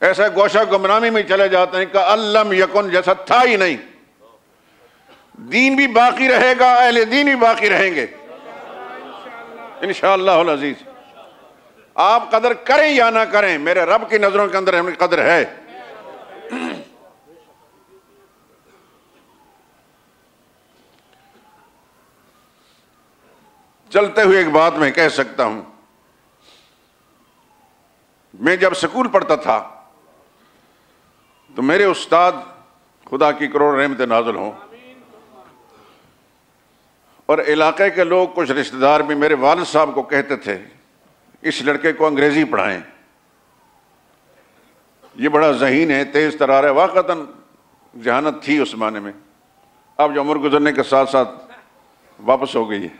ایسے گوشہ گمنامی میں چلے جاتے ہیں کہ علم یکن، جیسا تھا ہی نہیں۔ دین بھی باقی رہے گا، اہل دین بھی باقی رہیں گے انشاءاللہ العزیز۔ آپ قدر کریں یا نہ کریں، میرے رب کی نظروں کے اندر ہمیں قدر ہے۔ چلتے ہوئے ایک بات میں کہہ سکتا ہوں، میں جب سکول پڑھتا تھا تو میرے استاد، خدا کی کروڑ رحمت نازل ہوں، اور علاقے کے لوگ، کچھ رشتہ دار بھی میرے والد صاحب کو کہتے تھے اس لڑکے کو انگریزی پڑھائیں، یہ بڑا ذہین ہے، تیز ترار ہے۔ واقعتاً ذہانت تھی اس زمانے میں، اب جو عمر گزرنے کے ساتھ ساتھ واپس ہو گئی ہے۔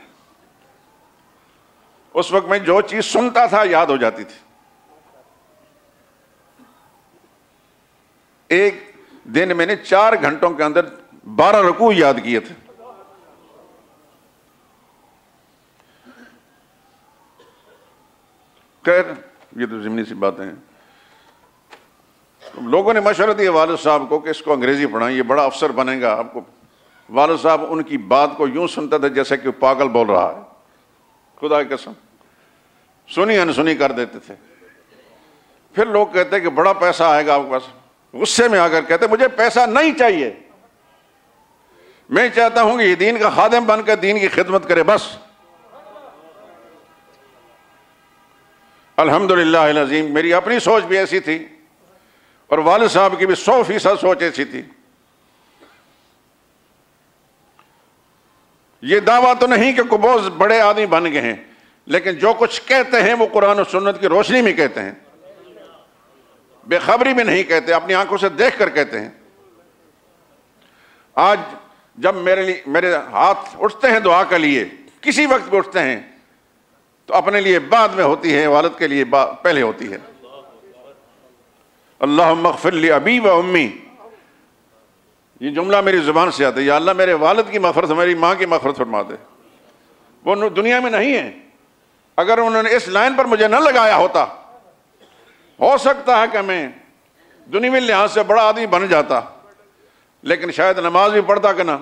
اس وقت میں جو چیز سنتا تھا یاد ہو جاتی تھی۔ ایک دن میں نے 4 گھنٹوں کے اندر 12 رکوع یاد کیے تھے۔ خیر یہ تو ضمنی سی باتیں ہیں۔ لوگوں نے مشورہ دیا والد صاحب کو کہ اس کو انگریزی پڑھائیں، یہ بڑا افسر بنے گا آپ کو۔ والد صاحب ان کی بات کو یوں سنتا تھا جیسے کہ پاگل بول رہا ہے، خدا کی قسم، سنی انسنی کر دیتے تھے۔ پھر لوگ کہتے کہ بڑا پیسہ آئے گا آپ کے پاس، غصے میں آ کر کہتے مجھے پیسہ نہیں چاہیے، میں چاہتا ہوں کہ یہ دین کا خادم بن کر دین کی خدمت کرے بس۔ الحمدللہ العظیم میری اپنی سوچ بھی ایسی تھی اور والد صاحب کی بھی 100% سوچ ایسی تھی۔ یہ دعویٰ تو نہیں کہ کوئی بہت بڑے آدمی بن گئے ہیں، لیکن جو کچھ کہتے ہیں وہ قرآن و سنت کی روشنی میں کہتے ہیں، بے خبری میں نہیں کہتے، اپنی آنکھوں سے دیکھ کر کہتے ہیں۔ آج جب میرے ہاتھ اٹھتے ہیں دعا کے لیے، کسی وقت بھی اٹھتے ہیں، تو اپنے لیے بعد میں ہوتی ہے، والد کے لیے پہلے ہوتی ہے۔ اللہم اغفر لی ابی و امی، یہ جملہ میری زبان سے آتا ہے، یا اللہ میرے والد کی مغفرت، میری ماں کی مغفرت فرما دے۔ وہ دنیا میں نہیں ہے، اگر انہوں نے اس لائن پر مجھے نہ لگایا ہوتا، ہو سکتا ہے کہ میں دنیوی لحاظ سے بڑا آدمی بن جاتا، لیکن شاید نماز بھی پڑھتا کہ نہ۔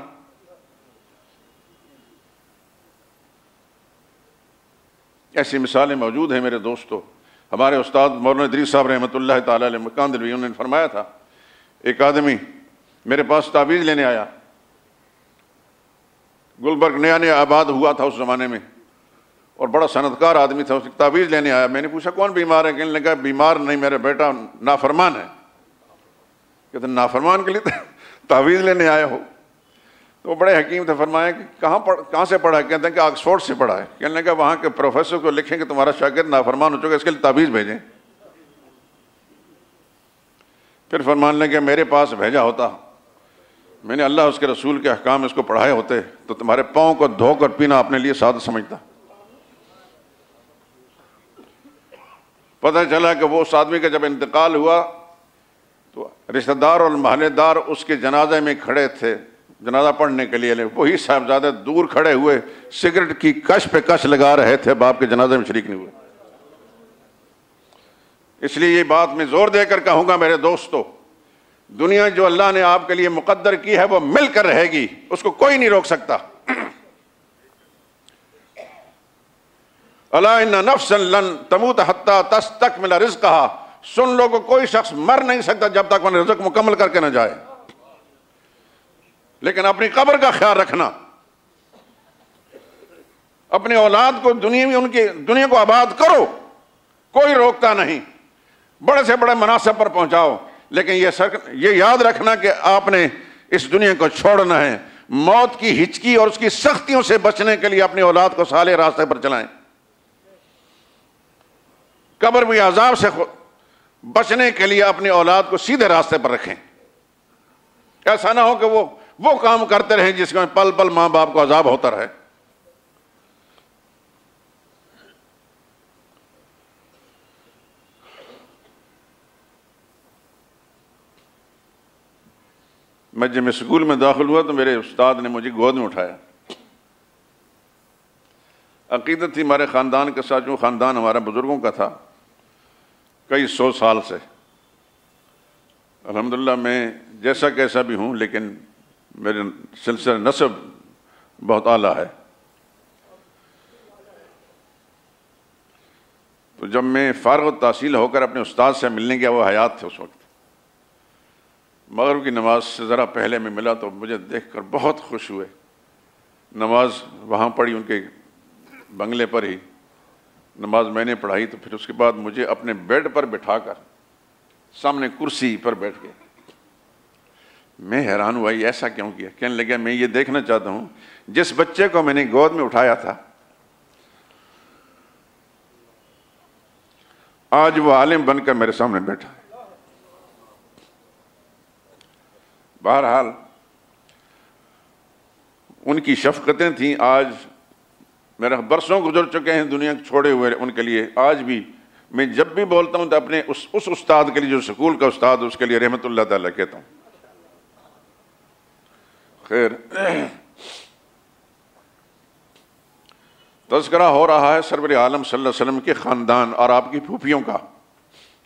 ایسی مثالیں موجود ہیں میرے دوستو۔ ہمارے استاد مولانا ادریس صاحب رحمۃ اللہ تعالی علیہ مکان دلوی، انہوں نے فرمایا تھا، ایک آدمی میرے پاس تعویذ لینے آیا، گلبرگ نیا نیا آباد ہوا تھا اس زمانے میں، اور بڑا صنعتکار آدمی تھا، اس کی تعویذ لینے آیا۔ میں نے پوچھا کون بیمار ہے؟ کہنے لگا بیمار نہیں، میرا بیٹا نافرمان ہے۔ کہتے نافرمان کے لیے تعویذ لینے آئے ہو؟ تو وہ بڑے حکیم تھے، فرمایا کہ کہاں سے پڑھا ہے؟ کہتے ہیں کہ آکسفورڈ سے پڑھا ہے۔ کہنے لگا وہاں کے پروفیسر کو لکھیں کہ تمہارا شاگرد نافرمان ہو چکا ہے، اس کے لیے تعویذ بھیجیں۔ پھر فرمانے لگے میرے پاس بھیجا ہوتا، میں نے اللہ اس کے رسول کے احکام اس کو پڑھائے ہوتے تو تمہارے پاؤں کو دھو کر پینا اپنے لیے سعادت سمجھتا۔ پتہ چلا کہ وہ اس آدمی کا جب انتقال ہوا تو رشتہ دار اور محلے دار اس کے جنازے میں کھڑے تھے جنازہ پڑھنے کے لیے، وہی صاحبزادے دور کھڑے ہوئے سگریٹ کی کش پہ کش لگا رہے تھے، باپ کے جنازے میں شریک نہیں ہوئے۔ اس لیے یہ بات میں زور دے کر کہوں گا میرے دوستو، دنیا جو اللہ نے آپ کے لیے مقدر کی ہے وہ مل کر رہے گی، اس کو کوئی نہیں روک سکتا۔ الا ان نفسا لن تموت حتی تستکمل رزقہا، سن لو کہ کوئی شخص مر نہیں سکتا جب تک وہ رزق مکمل کر کے نہ جائے۔ لیکن اپنی قبر کا خیال رکھنا، اپنی اولاد کو دنیا کو آباد کرو، کوئی روکتا نہیں، بڑے سے بڑے مناصب پر پہنچاؤ، لیکن یہ یاد رکھنا کہ آپ نے اس دنیا کو چھوڑنا ہے۔ موت کی ہچکی اور اس کی سختیوں سے بچنے کے لیے اپنی اولاد کو صالح راستے پر چلائیں، قبر بھی عذاب سے بچنے کے لیے اپنی اولاد کو سیدھے راستے پر رکھیں۔ ایسا نہ ہو کہ وہ کام کرتے رہیں جس میں پل پل ماں باپ کو عذاب ہوتا رہے۔ میں جب اسکول میں داخل ہوا تو میرے استاد نے مجھے گود میں اٹھایا۔ عقیدت تھی ہمارے خاندان کے ساتھ، جو خاندان ہمارا بزرگوں کا تھا کئی 100 سال سے، الحمدللہ میں جیسا کیسا بھی ہوں لیکن میرے سلسلہ نسب بہت اعلیٰ ہے۔ تو جب میں فارغ التحصیل ہو کر اپنے استاد سے ملنے گیا، وہ حیات تھے اس وقت، مغرب کی نماز سے ذرا پہلے میں ملا تو مجھے دیکھ کر بہت خوش ہوئے۔ نماز وہاں پڑھی ان کے بنگلے پر ہی نماز میں نے پڑھائی، تو پھر اس کے بعد مجھے اپنے بیڈ پر بٹھا کر سامنے کرسی پر بیٹھ کے میں حیران ہوا یہ ایسا کیوں کیا. کہنے لگا میں یہ دیکھنا چاہتا ہوں جس بچے کو میں نے گود میں اٹھایا تھا آج وہ عالم بن کر میرے سامنے بیٹھا. بہرحال ان کی شفقتیں تھیں. آج میرا برسوں گزر چکے ہیں دنیا چھوڑے ہوئے ان کے لیے. آج بھی میں جب بھی بولتا ہوں تو اپنے اس استاد کے لیے جو سکول کا استاد اس کے لیے رحمت اللہ تعالیٰ کہتا ہوں. خیر، تذکرہ ہو رہا ہے سرور عالم صلی اللہ علیہ وسلم کے خاندان اور آپ کی پھوپھیوں کا.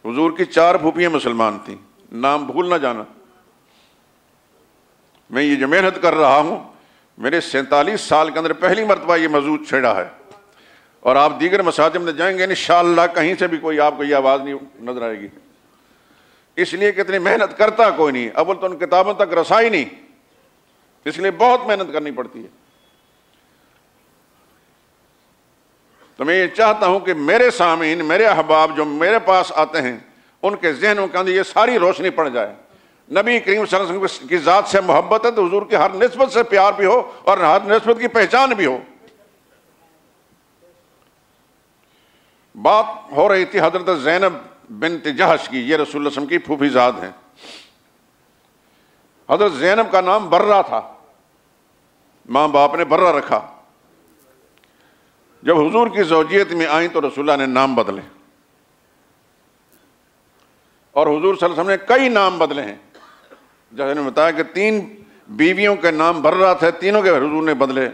حضور کی 4 پھوپھیاں مسلمان تھیں، نام بھول نہ جانا. میں یہ جو محنت کر رہا ہوں میرے 47 سال کے اندر پہلی مرتبہ یہ موضوع چھیڑا ہے، اور آپ دیگر مساجد میں جائیں گے انشاءاللہ کہیں سے بھی کوئی آپ کو یہ آواز نہیں نظر آئے گی. اس لیے کہ اتنی محنت کرتا کوئی نہیں، اول تو ان کتابوں تک رسائی نہیں، اس لیے بہت محنت کرنی پڑتی ہے. تو میں یہ چاہتا ہوں کہ میرے سامعین، میرے احباب جو میرے پاس آتے ہیں ان کے ذہنوں کے اندر یہ ساری روشنی پڑ جائے. نبی کریم صلی اللہ علیہ وسلم کی ذات سے محبت ہے تو حضور کی ہر نسبت سے پیار بھی ہو اور ہر نسبت کی پہچان بھی ہو. بات ہو رہی تھی حضرت زینب بنت جہش کی، یہ رسول اللہ صلی اللہ علیہ وسلم کی پھوپھی زاد ہیں. حضرت زینب کا نام برہ تھا، ماں باپ نے برہ رکھا. جب حضور کی زوجیت میں آئیں تو رسول اللہ نے نام بدلے، اور حضور صلی اللہ علیہ وسلم نے کئی نام بدلے ہیں. جیسے نے بتایا کہ 3 بیویوں کے نام برہ تھے، تینوں کے حضور نے بدلے.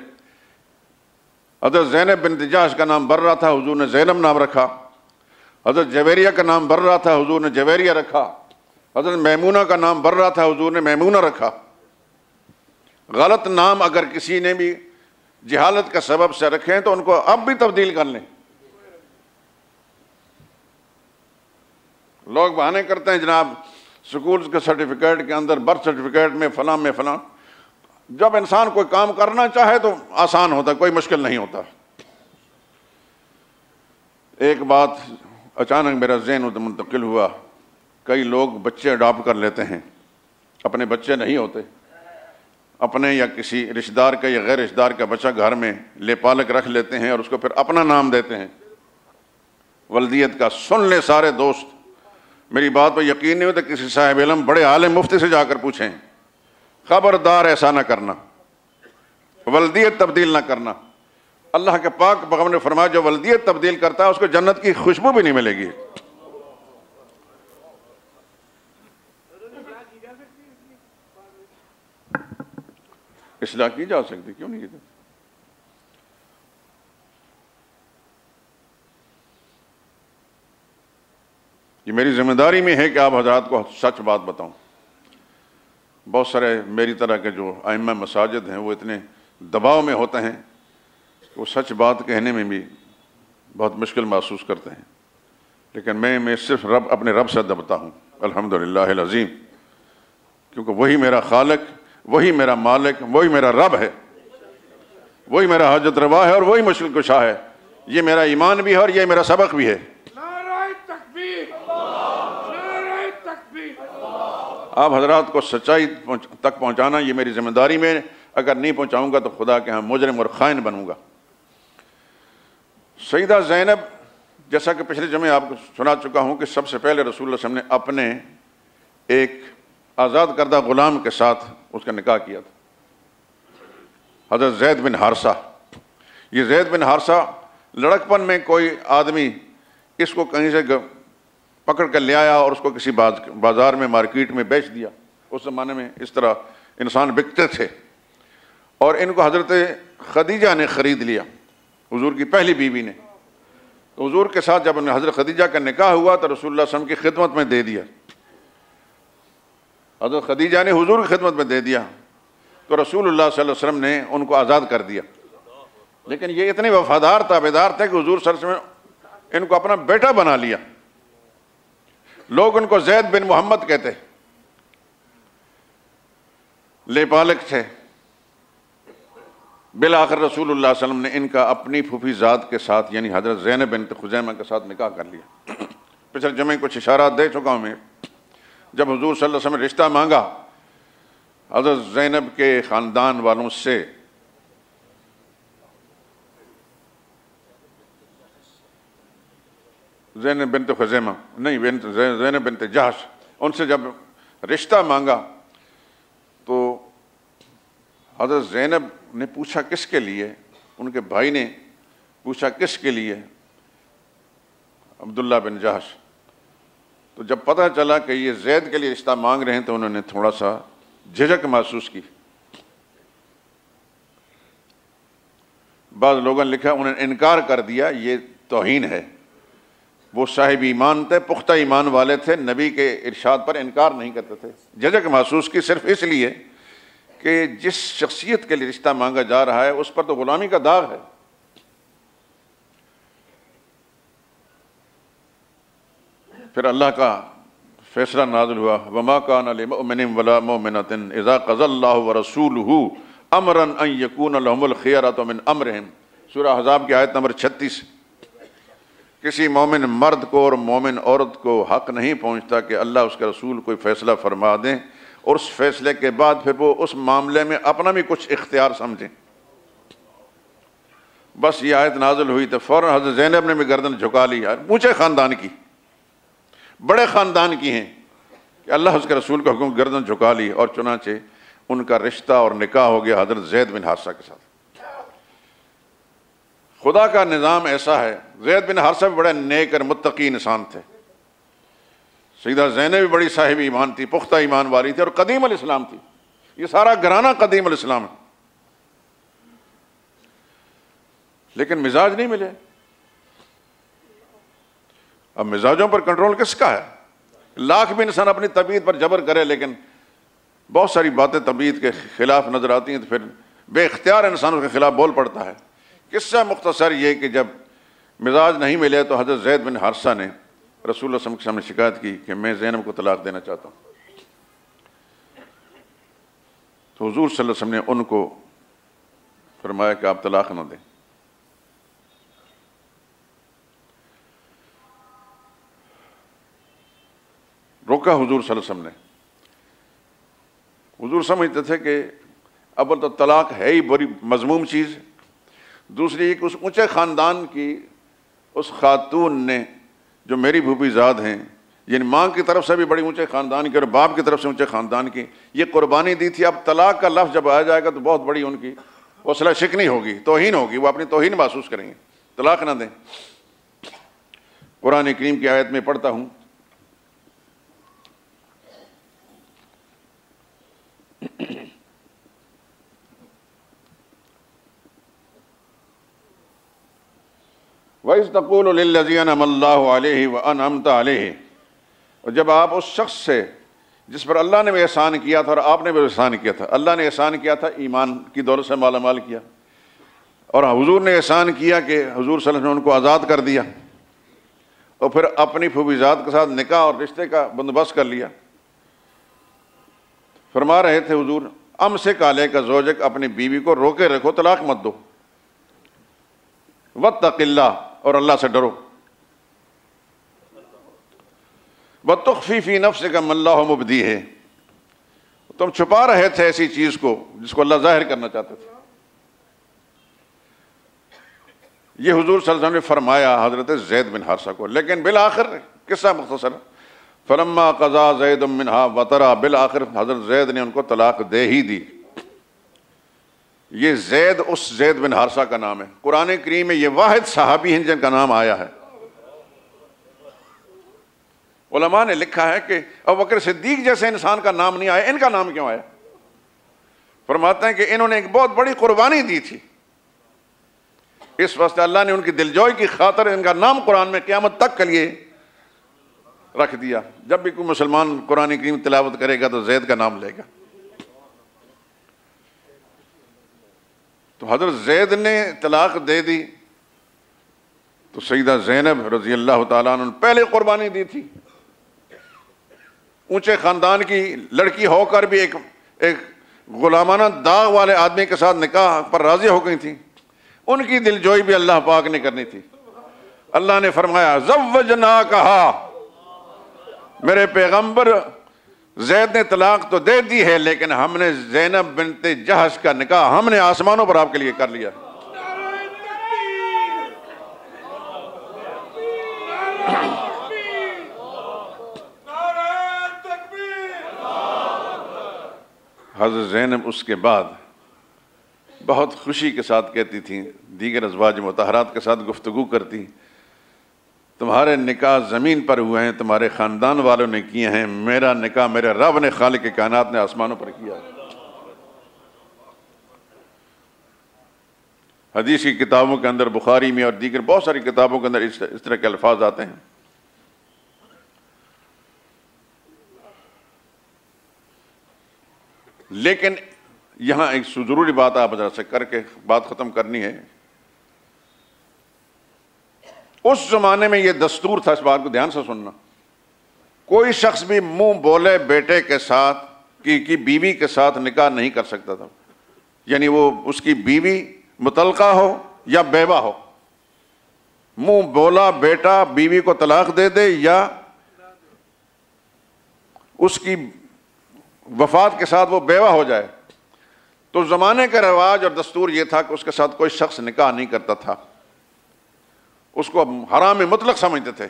حضرت زینب بنت جہش کا نام برہ تھا، حضور نے زینب نام رکھا. حضرت جویریہ کا نام برہ تھا، حضور نے جویریہ رکھا. حضرت میمونہ کا نام برہ تھا، حضور نے میمونہ رکھا. غلط نام اگر کسی نے بھی جہالت کا سبب سے رکھے ہیں تو ان کو اب بھی تبدیل کر لیں. لوگ بہانے کرتے ہیں جناب سکول کے سرٹیفکیٹ کے اندر، برتھ سرٹیفکیٹ میں فلاں. جب انسان کوئی کام کرنا چاہے تو آسان ہوتا ہے، کوئی مشکل نہیں ہوتا. ایک بات اچانک میرا ذہن منتقل ہوا، کئی لوگ بچے اڈاپٹ کر لیتے ہیں، اپنے بچے نہیں ہوتے، اپنے یا کسی رشتہ دار کا یا غیر رشتہ دار کا بچہ گھر میں لے پالک رکھ لیتے ہیں اور اس کو پھر اپنا نام دیتے ہیں ولدیت کا. سن لیں سارے دوست، میری بات پر یقین نہیں ہوتا کسی صاحب علم بڑے عالم مفتی سے جا کر پوچھیں، خبردار ایسا نہ کرنا، ولدیت تبدیل نہ کرنا. اللہ کے پاک پیغمبر نے فرمایا جو ولدیت تبدیل کرتا ہے اس کو جنت کی خوشبو بھی نہیں ملے گی. اصلاح کی جا سکتی، کیوں نہیں کی جا سکتی؟ یہ میری ذمہ داری میں ہے کہ آپ حضرات کو سچ بات بتاؤں. بہت سارے میری طرح کے جو ائمہ مساجد ہیں وہ اتنے دباؤ میں ہوتے ہیں کہ وہ سچ بات کہنے میں بھی بہت مشکل محسوس کرتے ہیں. لیکن میں صرف اپنے رب سے دبتا ہوں الحمدللہ العظیم، کیونکہ وہی میرا خالق، وہی میرا مالک، وہی میرا رب ہے، وہی میرا حاجت روا ہے اور وہی مشکل کشا ہے. یہ میرا ایمان بھی ہے اور یہ میرا سبق بھی ہے. آپ حضرات کو سچائی تک پہنچانا یہ میری ذمہ داری میں، اگر نہیں پہنچاؤں گا تو خدا کے ہاں مجرم اور خائن بنوں گا. سیدہ زینب، جیسا کہ پچھلے جمعے آپ کو سنا چکا ہوں کہ سب سے پہلے رسول اللہ صلی اللہ علیہ وسلم نے اپنے ایک آزاد کردہ غلام کے ساتھ اس کا نکاح کیا تھا، حضرت زید بن حارثہ. یہ زید بن حارثہ لڑکپن میں کوئی آدمی اس کو کہیں سے پکڑ کر لے آیا اور اس کو کسی بازار میں مارکیٹ میں بیچ دیا. اس زمانے میں اس طرح انسان بکتے تھے، اور ان کو حضرت خدیجہ نے خرید لیا، حضور کی پہلی بیوی نے. تو حضور کے ساتھ جب حضرت خدیجہ کا نکاح ہوا تو رسول اللہ صلی اللہ علیہ وسلم کی خدمت میں دے دیا. حضرت خدیجہ نے حضور کی خدمت میں دے دیا تو رسول اللہ صلی اللہ علیہ وسلم نے ان کو آزاد کر دیا. لیکن یہ اتنے وفادار تابعدار تھے کہ حضور صلی اللہ علیہ وسلم ان کو اپنا بیٹا بنا لیا. لوگ ان کو زید بن محمد کہتے، لے پالک تھے. بالآخر رسول اللہ صلی اللہ علیہ وسلم نے ان کا اپنی پھوپھی ذات کے ساتھ یعنی حضرت زینب بنت خزیمہ کے ساتھ نکاح کر لیا۔ پچھلے جمعے کچھ اشارات دے چکا ہوں میں، جب حضور صلی اللہ علیہ وسلم نے رشتہ مانگا حضرت زینب کے خاندان والوں سے، زینب بنت خزیمہ نہیں، زینب بنت جحش، ان سے جب رشتہ مانگا تو حضرت زینب نے پوچھا کس کے لیے، ان کے بھائی نے پوچھا کس کے لیے، عبداللہ بن جحش۔ تو جب پتہ چلا کہ یہ زید کے لیے رشتہ مانگ رہے ہیں تو انہوں نے تھوڑا سا جھجک محسوس کی۔ بعض لوگوں نے لکھا انہوں نے انکار کر دیا، یہ توہین ہے۔ وہ صاحب ایمان تھے، پختہ ایمان والے تھے، نبی کے ارشاد پر انکار نہیں کرتے تھے۔ جھجک محسوس کی صرف اس لیے کہ جس شخصیت کے لیے رشتہ مانگا جا رہا ہے اس پر تو غلامی کا داغ ہے۔ پھر اللہ کا فیصلہ نازل ہوا، وَمَا كَانَ لِمُؤْمِنٍ وَلَا مُؤْمِنَةٍ إِذَا قَضَى اللَّهُ وَرَسُولُهُ أَمْرًا أَن يَكُونَ لَهُمُ الْخِيَرَةُ مِنْ أَمْرِهِمْ، سورہ احزاب کی آیت نمبر 36۔ کسی مومن مرد کو اور مومن عورت کو حق نہیں پہنچتا کہ اللہ اس کے رسول کوئی فیصلہ فرما دیں اور اس فیصلے کے بعد پھر وہ اس معاملے میں اپنا بھی کچھ اختیار سمجھیں۔ بس یہ آیت نازل ہوئی تو فوراً حضرت زینب نے بھی گردن جھکا لی، اونچے خاندان کی، بڑے خاندان کی ہیں کہ اللہ اس کے رسول کا حکم، گردن جھکا لی، اور چنانچہ ان کا رشتہ اور نکاح ہو گیا حضرت زید بن حارثہ کے ساتھ۔ خدا کا نظام ایسا ہے، زید بن حارثہ بھی بڑے نیک اور متقی انسان تھے، سیدہ زینب بھی بڑی صاحب ایمان تھی، پختہ ایمان والی تھی اور قدیم الاسلام تھی۔ یہ سارا گھرانہ قدیم الاسلام ہے، لیکن مزاج نہیں ملے۔ اب مزاجوں پر کنٹرول کس کا ہے؟ لاکھ بھی انسان اپنی طبیعت پر جبر کرے لیکن بہت ساری باتیں طبیعت کے خلاف نظر آتی ہیں تو پھر بے اختیار انسان اس کے خلاف بول پڑتا ہے۔ قصہ مختصر یہ کہ جب مزاج نہیں ملے تو حضرت زید بن حارثہ نے رسول اللہ صلی اللہ علیہ وسلم کے سامنے شکایت کی کہ میں زینب کو طلاق دینا چاہتا ہوں۔ تو حضور صلی اللہ علیہ وسلم نے ان کو فرمایا کہ آپ طلاق نہ دیں۔ روکا حضور صلی اللہ علیہ وسلم نے۔ حضور سمجھتے تھے کہ اول تو طلاق ہے ہی بڑی مذموم چیز، دوسری یہ کہ اس اونچے خاندان کی اس خاتون نے جو میری پھوپھی زاد ہیں، یعنی ماں کی طرف سے بھی بڑی اونچے خاندان کی اور باپ کی طرف سے اونچے خاندان کی، یہ قربانی دی تھی۔ اب طلاق کا لفظ جب آیا جائے گا تو بہت بڑی ان کی حوصلہ شکنی ہوگی، توہین ہوگی، وہ اپنی توہین محسوس کریں گے۔ طلاق نہ دیں۔ قرآن کریم کی آیت میں پڑھتا ہوں، وَإِذْ تَقُولُ لِلَّذِي أَنْعَمَ اللَّهُ عَلَيْهِ وَأَنْعَمْتَ عَلَيْهِ، اور جب آپ اس شخص سے جس پر اللہ نے بھی احسان کیا تھا اور آپ نے بھی احسان کیا تھا، اللہ نے احسان کیا تھا ایمان کی دولت سے مالا مال کیا، اور حضور نے احسان کیا کہ حضور صلی اللہ علیہ وسلم نے ان کو آزاد کر دیا، اور پھر اپنی پھوپھی زاد کے ساتھ نکاح اور رشتے کا بندوبست کر لیا۔ فرما رہے تھے حضور، امسک علیک زوجک، اپنی بیوی کو روکے رکھو، طلاق مت دو، واتق اللہ، اور اللہ سے ڈرو، وتخفی فی نفسک ما اللہ مبدیہ، تم چھپا رہے تھے ایسی چیز کو جس کو اللہ ظاہر کرنا چاہتے تھے۔ یہ حضور صلی اللہ علیہ وسلم نے فرمایا حضرت زید بن حارثہ کو، لیکن بالآخر قصہ مختصر، فلما قضا زید منہا وطرا، بالآخر حضرت زید نے ان کو طلاق دے ہی دی۔ یہ زید اس زید بن حارثہ کا نام ہے، قرآن کریم میں یہ واحد صحابی ہیں جن کا نام آیا ہے۔ علماء نے لکھا ہے کہ ابوبکر صدیق جیسے انسان کا نام نہیں آیا، ان کا نام کیوں آیا؟ فرماتے ہیں کہ انہوں نے ایک بہت بڑی قربانی دی تھی، اس واسطے اللہ نے ان کی دلجوئی کی خاطر ان کا نام قرآن میں قیامت تک کے لیے رکھ دیا۔ جب بھی کوئی مسلمان قرآن کریم تلاوت کرے گا تو زید کا نام لے گا۔ تو حضرت زید نے طلاق دے دی تو سیدہ زینب رضی اللہ تعالیٰ عنہ نے پہلے قربانی دی تھی، اونچے خاندان کی لڑکی ہو کر بھی ایک غلامانہ داغ والے آدمی کے ساتھ نکاح پر راضی ہو گئی تھیں، ان کی دل جوئی بھی اللہ پاک نے کرنی تھی۔ اللہ نے فرمایا زوجناکہا، میرے پیغمبر زید نے طلاق تو دے دی ہے، لیکن ہم نے زینب بنت جہش کا نکاح ہم نے آسمانوں پر آپ کے لیے کر لیا۔ حضرت زینب اس کے بعد بہت خوشی کے ساتھ کہتی تھیں، دیگر ازواج مطہرات کے ساتھ گفتگو کرتی، تمہارے نکاح زمین پر ہوئے ہیں، تمہارے خاندان والوں نے کیے ہیں، میرا نکاح میرے رب نے خالق کائنات نے آسمانوں پر کیا۔ حدیث کی کتابوں کے اندر، بخاری میں اور دیگر بہت ساری کتابوں کے اندر اس طرح کے الفاظ آتے ہیں۔ لیکن یہاں ایک ضروری بات آپ ذرا سے کر کے بات ختم کرنی ہے۔ اس زمانے میں یہ دستور تھا، اس بات کو دھیان سے سننا، کوئی شخص بھی منہ بولے بیٹے کے ساتھ کی بیوی کے ساتھ نکاح نہیں کر سکتا تھا، یعنی وہ اس کی بیوی مطلقہ ہو یا بیوہ ہو، منہ بولا بیٹا بیوی کو طلاق دے دے یا اس کی وفات کے ساتھ وہ بیوہ ہو جائے، تو زمانے کا رواج اور دستور یہ تھا کہ اس کے ساتھ کوئی شخص نکاح نہیں کرتا تھا، اس کو حرام مطلق سمجھتے تھے،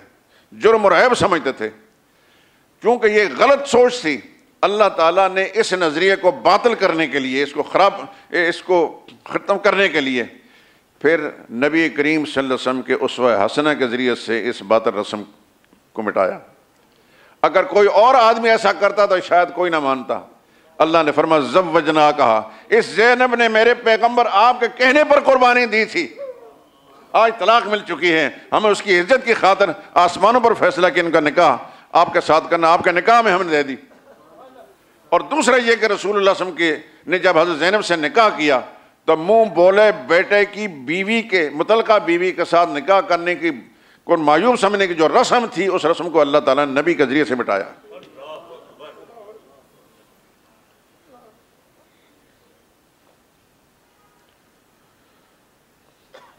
جرم اور عیب سمجھتے تھے، کیونکہ یہ غلط سوچ تھی۔ اللہ تعالیٰ نے اس نظریے کو باطل کرنے کے لیے، اس کو ختم کرنے کے لیے پھر نبی کریم صلی اللہ علیہ وسلم کے اسوہ حسنہ کے ذریعے سے اس باطل رسم کو مٹایا۔ اگر کوئی اور آدمی ایسا کرتا تو شاید کوئی نہ مانتا۔ اللہ نے فرمایا زوجناکہا، اس زینب نے میرے پیغمبر آپ کے کہنے پر قربانی دی تھی، آج طلاق مل چکی ہے، ہمیں اس کی عزت کی خاطر آسمانوں پر فیصلہ کہ ان کا نکاح آپ کے ساتھ کرنا، آپ کے نکاح میں ہم نے دے دی۔ اور دوسرا یہ کہ رسول اللہ صلی اللہ علیہ وسلم نے جب حضرت زینب سے نکاح کیا تو منہ بولے بیٹے کی بیوی کے متعلقہ بیوی کے ساتھ نکاح کرنے کی کو معیوب سمجھنے کی جو رسم تھی، اس رسم کو اللہ تعالیٰ نے نبی کے ذریعے سے مٹایا۔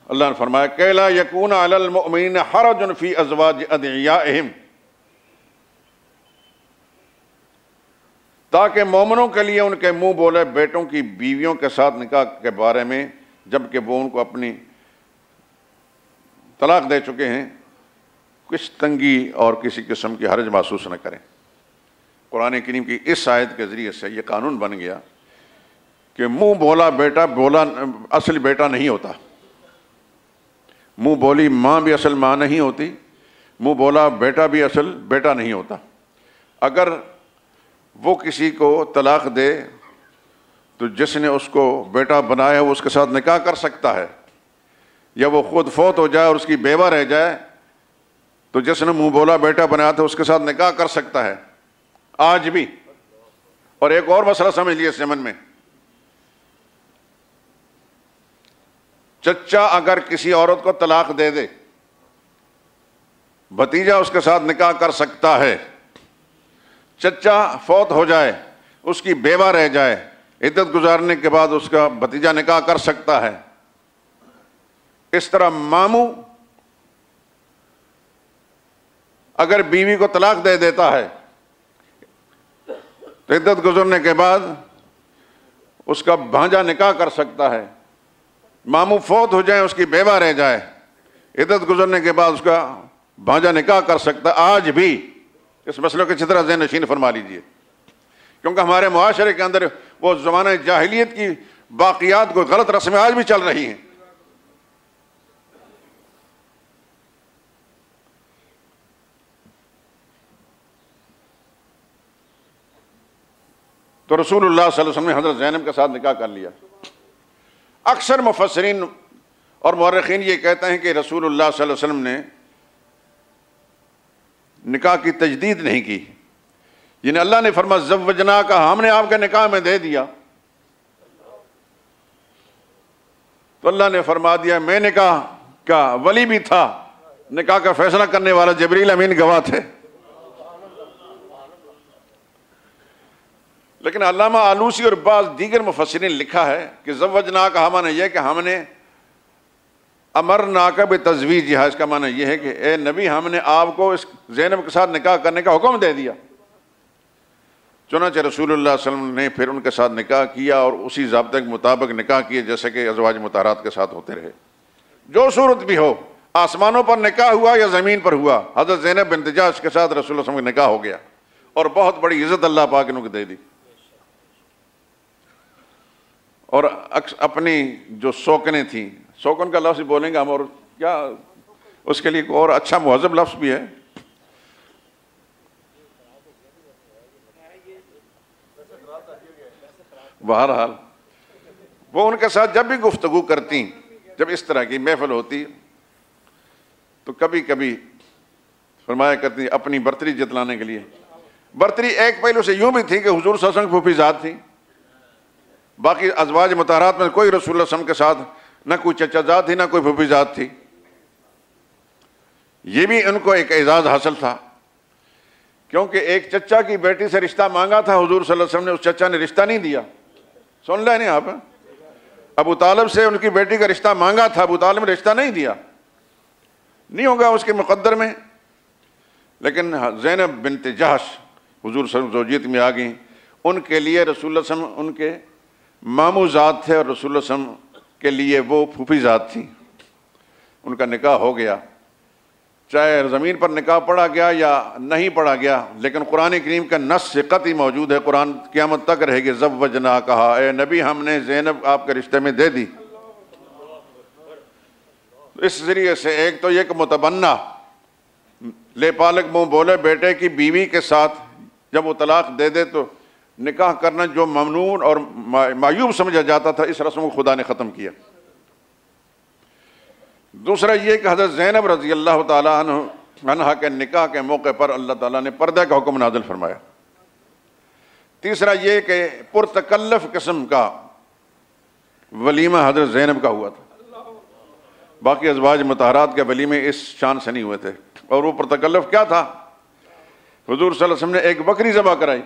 اللہ نے فرمایا کہ لا یکون علی المؤمنین حرج فی ازواج ادعیائہم، تاکہ مومنوں کے لیے ان کے منہ بولے بیٹوں کی بیویوں کے ساتھ نکاح کے بارے میں جبکہ وہ ان کو اپنی طلاق دے چکے ہیں کچھ تنگی اور کسی قسم کی حرج محسوس نہ کریں۔ قرآن کریم کی اس آیت کے ذریعے سے یہ قانون بن گیا کہ منہ بولا بیٹا بولا اصل بیٹا نہیں ہوتا، منہ بولی ماں بھی اصل ماں نہیں ہوتی، منہ بولا بیٹا بھی اصل بیٹا نہیں ہوتا۔ اگر وہ کسی کو طلاق دے تو جس نے اس کو بیٹا بنایا ہے وہ اس کے ساتھ نکاح کر سکتا ہے، یا وہ خود فوت ہو جائے اور اس کی بیوہ رہ جائے تو جس نے منہ بولا بیٹا بنایا تھا اس کے ساتھ نکاح کر سکتا ہے آج بھی۔ اور ایک اور مسئلہ سمجھ لیے اس زمن میں، چچا اگر کسی عورت کو طلاق دے دے، بھتیجا اس کے ساتھ نکاح کر سکتا ہے، چچا فوت ہو جائے اس کی بیوہ رہ جائے، عدت گزارنے کے بعد اس کا بھتیجا نکاح کر سکتا ہے۔ اس طرح ماموں اگر بیوی کو طلاق دے دیتا ہے تو عدت گزرنے کے بعد اس کا بھانجا نکاح کر سکتا ہے، ماموں فوت ہو جائے اس کی بیوہ رہ جائے، عدت گزرنے کے بعد اس کا بھانجا نکاح کر سکتا ہے۔ آج بھی اس مسئلے کی طرح ذہن نشین فرما لیجئے، کیونکہ ہمارے معاشرے کے اندر وہ زمانہ جاہلیت کی باقیات کو غلط رسمیں آج بھی چل رہی ہیں۔ تو رسول اللہ صلی اللہ علیہ وسلم نے حضرت زینب کے ساتھ نکاح کر لیا۔ اکثر مفسرین اور مورخین یہ کہتے ہیں کہ رسول اللہ صلی اللہ علیہ وسلم نے نکاح کی تجدید نہیں کی، یعنی اللہ نے فرمایا زوجناکا، ہم نے آپ کے نکاح میں دے دیا، تو اللہ نے فرما دیا میں نکاح کا ولی بھی تھا، نکاح کا فیصلہ کرنے والا جبریل امین گواہ تھے۔ لیکن علامہ آلوسی اور بعض دیگر مفسرین نے لکھا ہے کہ زوجنا کا معنی یہ کہ ہم نے امرناک بتزویج، اس کا معنی یہ ہے کہ اے نبی ہم نے آپ کو اس زینب کے ساتھ نکاح کرنے کا حکم دے دیا۔ چنانچہ رسول اللہ صلی اللہ علیہ وسلم نے پھر ان کے ساتھ نکاح کیا اور اسی ضابطے کے مطابق نکاح کیے جیسے کہ ازواج مطہرات کے ساتھ ہوتے رہے۔ جو صورت بھی ہو، آسمانوں پر نکاح ہوا یا زمین پر ہوا، حضرت زینب بنت جحش کے ساتھ رسول اللہ صلی اللہ علیہ وسلم کا نکاح ہو گیا اور بہت بڑی عزت اللہ پاک نے دے دی۔ اور اپنی جو سوکنیں تھیں، سوکن کا لفظ بولیں گے ہم، اور کیا اس کے لیے اور اچھا مہذب لفظ بھی ہے، بہرحال وہ ان کے ساتھ جب بھی گفتگو کرتی، جب اس طرح کی محفل ہوتی تو کبھی کبھی فرمایا کرتی اپنی برتری جتلانے کے لیے۔ برتری ایک پہلو سے یوں بھی تھی کہ حضور صلی اللہ علیہ وسلم کی پھوپھی ذات تھی، باقی ازواج مطہرات میں کوئی رسول اللہ صلی اللہ علیہ وسلم کے ساتھ نہ کوئی چچا ذات تھی نہ کوئی پھوپھی ذات تھی۔ یہ بھی ان کو ایک اعزاز حاصل تھا، کیونکہ ایک چچا کی بیٹی سے رشتہ مانگا تھا حضور صلی اللہ علیہ وسلم نے، اس چچا نے رشتہ نہیں دیا۔ سن لیں نہیں آپ؟ ابو طالب سے ان کی بیٹی کا رشتہ مانگا تھا، ابو طالب نے رشتہ نہیں دیا، نہیں ہوگا اس کے مقدر میں۔ لیکن زینب بنت جحش حضور صلی اللہ علیہ وسلم زوجیت میں آ گئیں، ان کے لیے رسول اللہ صلی اللہ علیہ وسلم ان کے ماموں ذات تھے اور رسول اللہ صلی اللہ علیہ وسلم کے لیے وہ پھوپھی ذات تھی۔ ان کا نکاح ہو گیا، چاہے زمین پر نکاح پڑھا گیا یا نہیں پڑھا گیا، لیکن قرآن کریم کا نص قطعی موجود ہے، قرآن قیامت تک رہے گی۔ زوجنا کہا، اے نبی ہم نے زینب آپ کے رشتے میں دے دی۔ اس ذریعے سے ایک تو یہ کہ متبنہ لے پالک منہ بولے بیٹے کی بیوی کے ساتھ جب وہ طلاق دے دے تو نکاح کرنا جو ممنوع اور معیوب سمجھا جاتا تھا، اس رسم کو خدا نے ختم کیا۔ دوسرا یہ کہ حضرت زینب رضی اللہ تعالیٰ عنہ کے نکاح کے موقع پر اللہ تعالیٰ نے پردے کا حکم نازل فرمایا۔ تیسرا یہ کہ پرتکلف قسم کا ولیمہ حضرت زینب کا ہوا تھا، باقی ازواج مطہرات کے ولیمے اس شان سے نہیں ہوئے تھے۔ اور وہ پرتکلف کیا تھا؟ حضور صلی اللہ علیہ وسلم نے ایک بکری ذبح کرائی،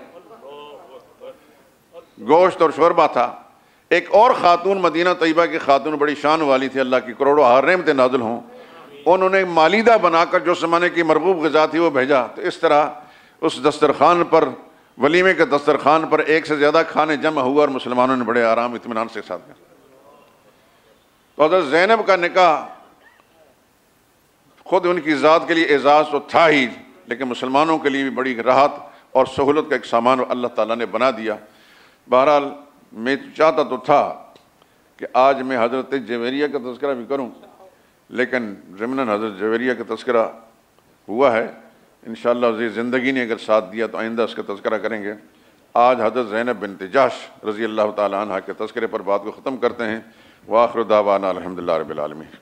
گوشت اور شوربہ تھا۔ ایک اور خاتون مدینہ طیبہ کی خاتون بڑی شان والی تھی، اللہ کی کروڑوں رحمتیں نازل ہوں، انہوں نے مالیدہ بنا کر جو زمانے کی مرغوب غذا تھی وہ بھیجا، تو اس طرح اس دسترخوان پر، ولیمے کے دسترخوان پر ایک سے زیادہ کھانے جمع ہوا اور مسلمانوں نے بڑے آرام اطمینان سے ساتھ کیا۔ تو حضرت زینب کا نکاح خود ان کی ذات کے لیے اعزاز تو تھا ہی، لیکن مسلمانوں کے لیے بھی بڑی راحت اور سہولت کا ایک سامان اللہ تعالیٰ نے بنا دیا۔ بہرحال میں چاہتا تو تھا کہ آج میں حضرت جویریہ کا تذکرہ بھی کروں، لیکن ضمناً حضرت جویریہ کا تذکرہ ہوا ہے، انشاءاللہ عزیز زندگی نے اگر ساتھ دیا تو آئندہ اس کا تذکرہ کریں گے۔ آج حضرت زینب بنت جحش رضی اللہ تعالیٰ عنہ کے تذکرے پر بات کو ختم کرتے ہیں۔ وآخر دعوانا الحمدللہ رب العالمین۔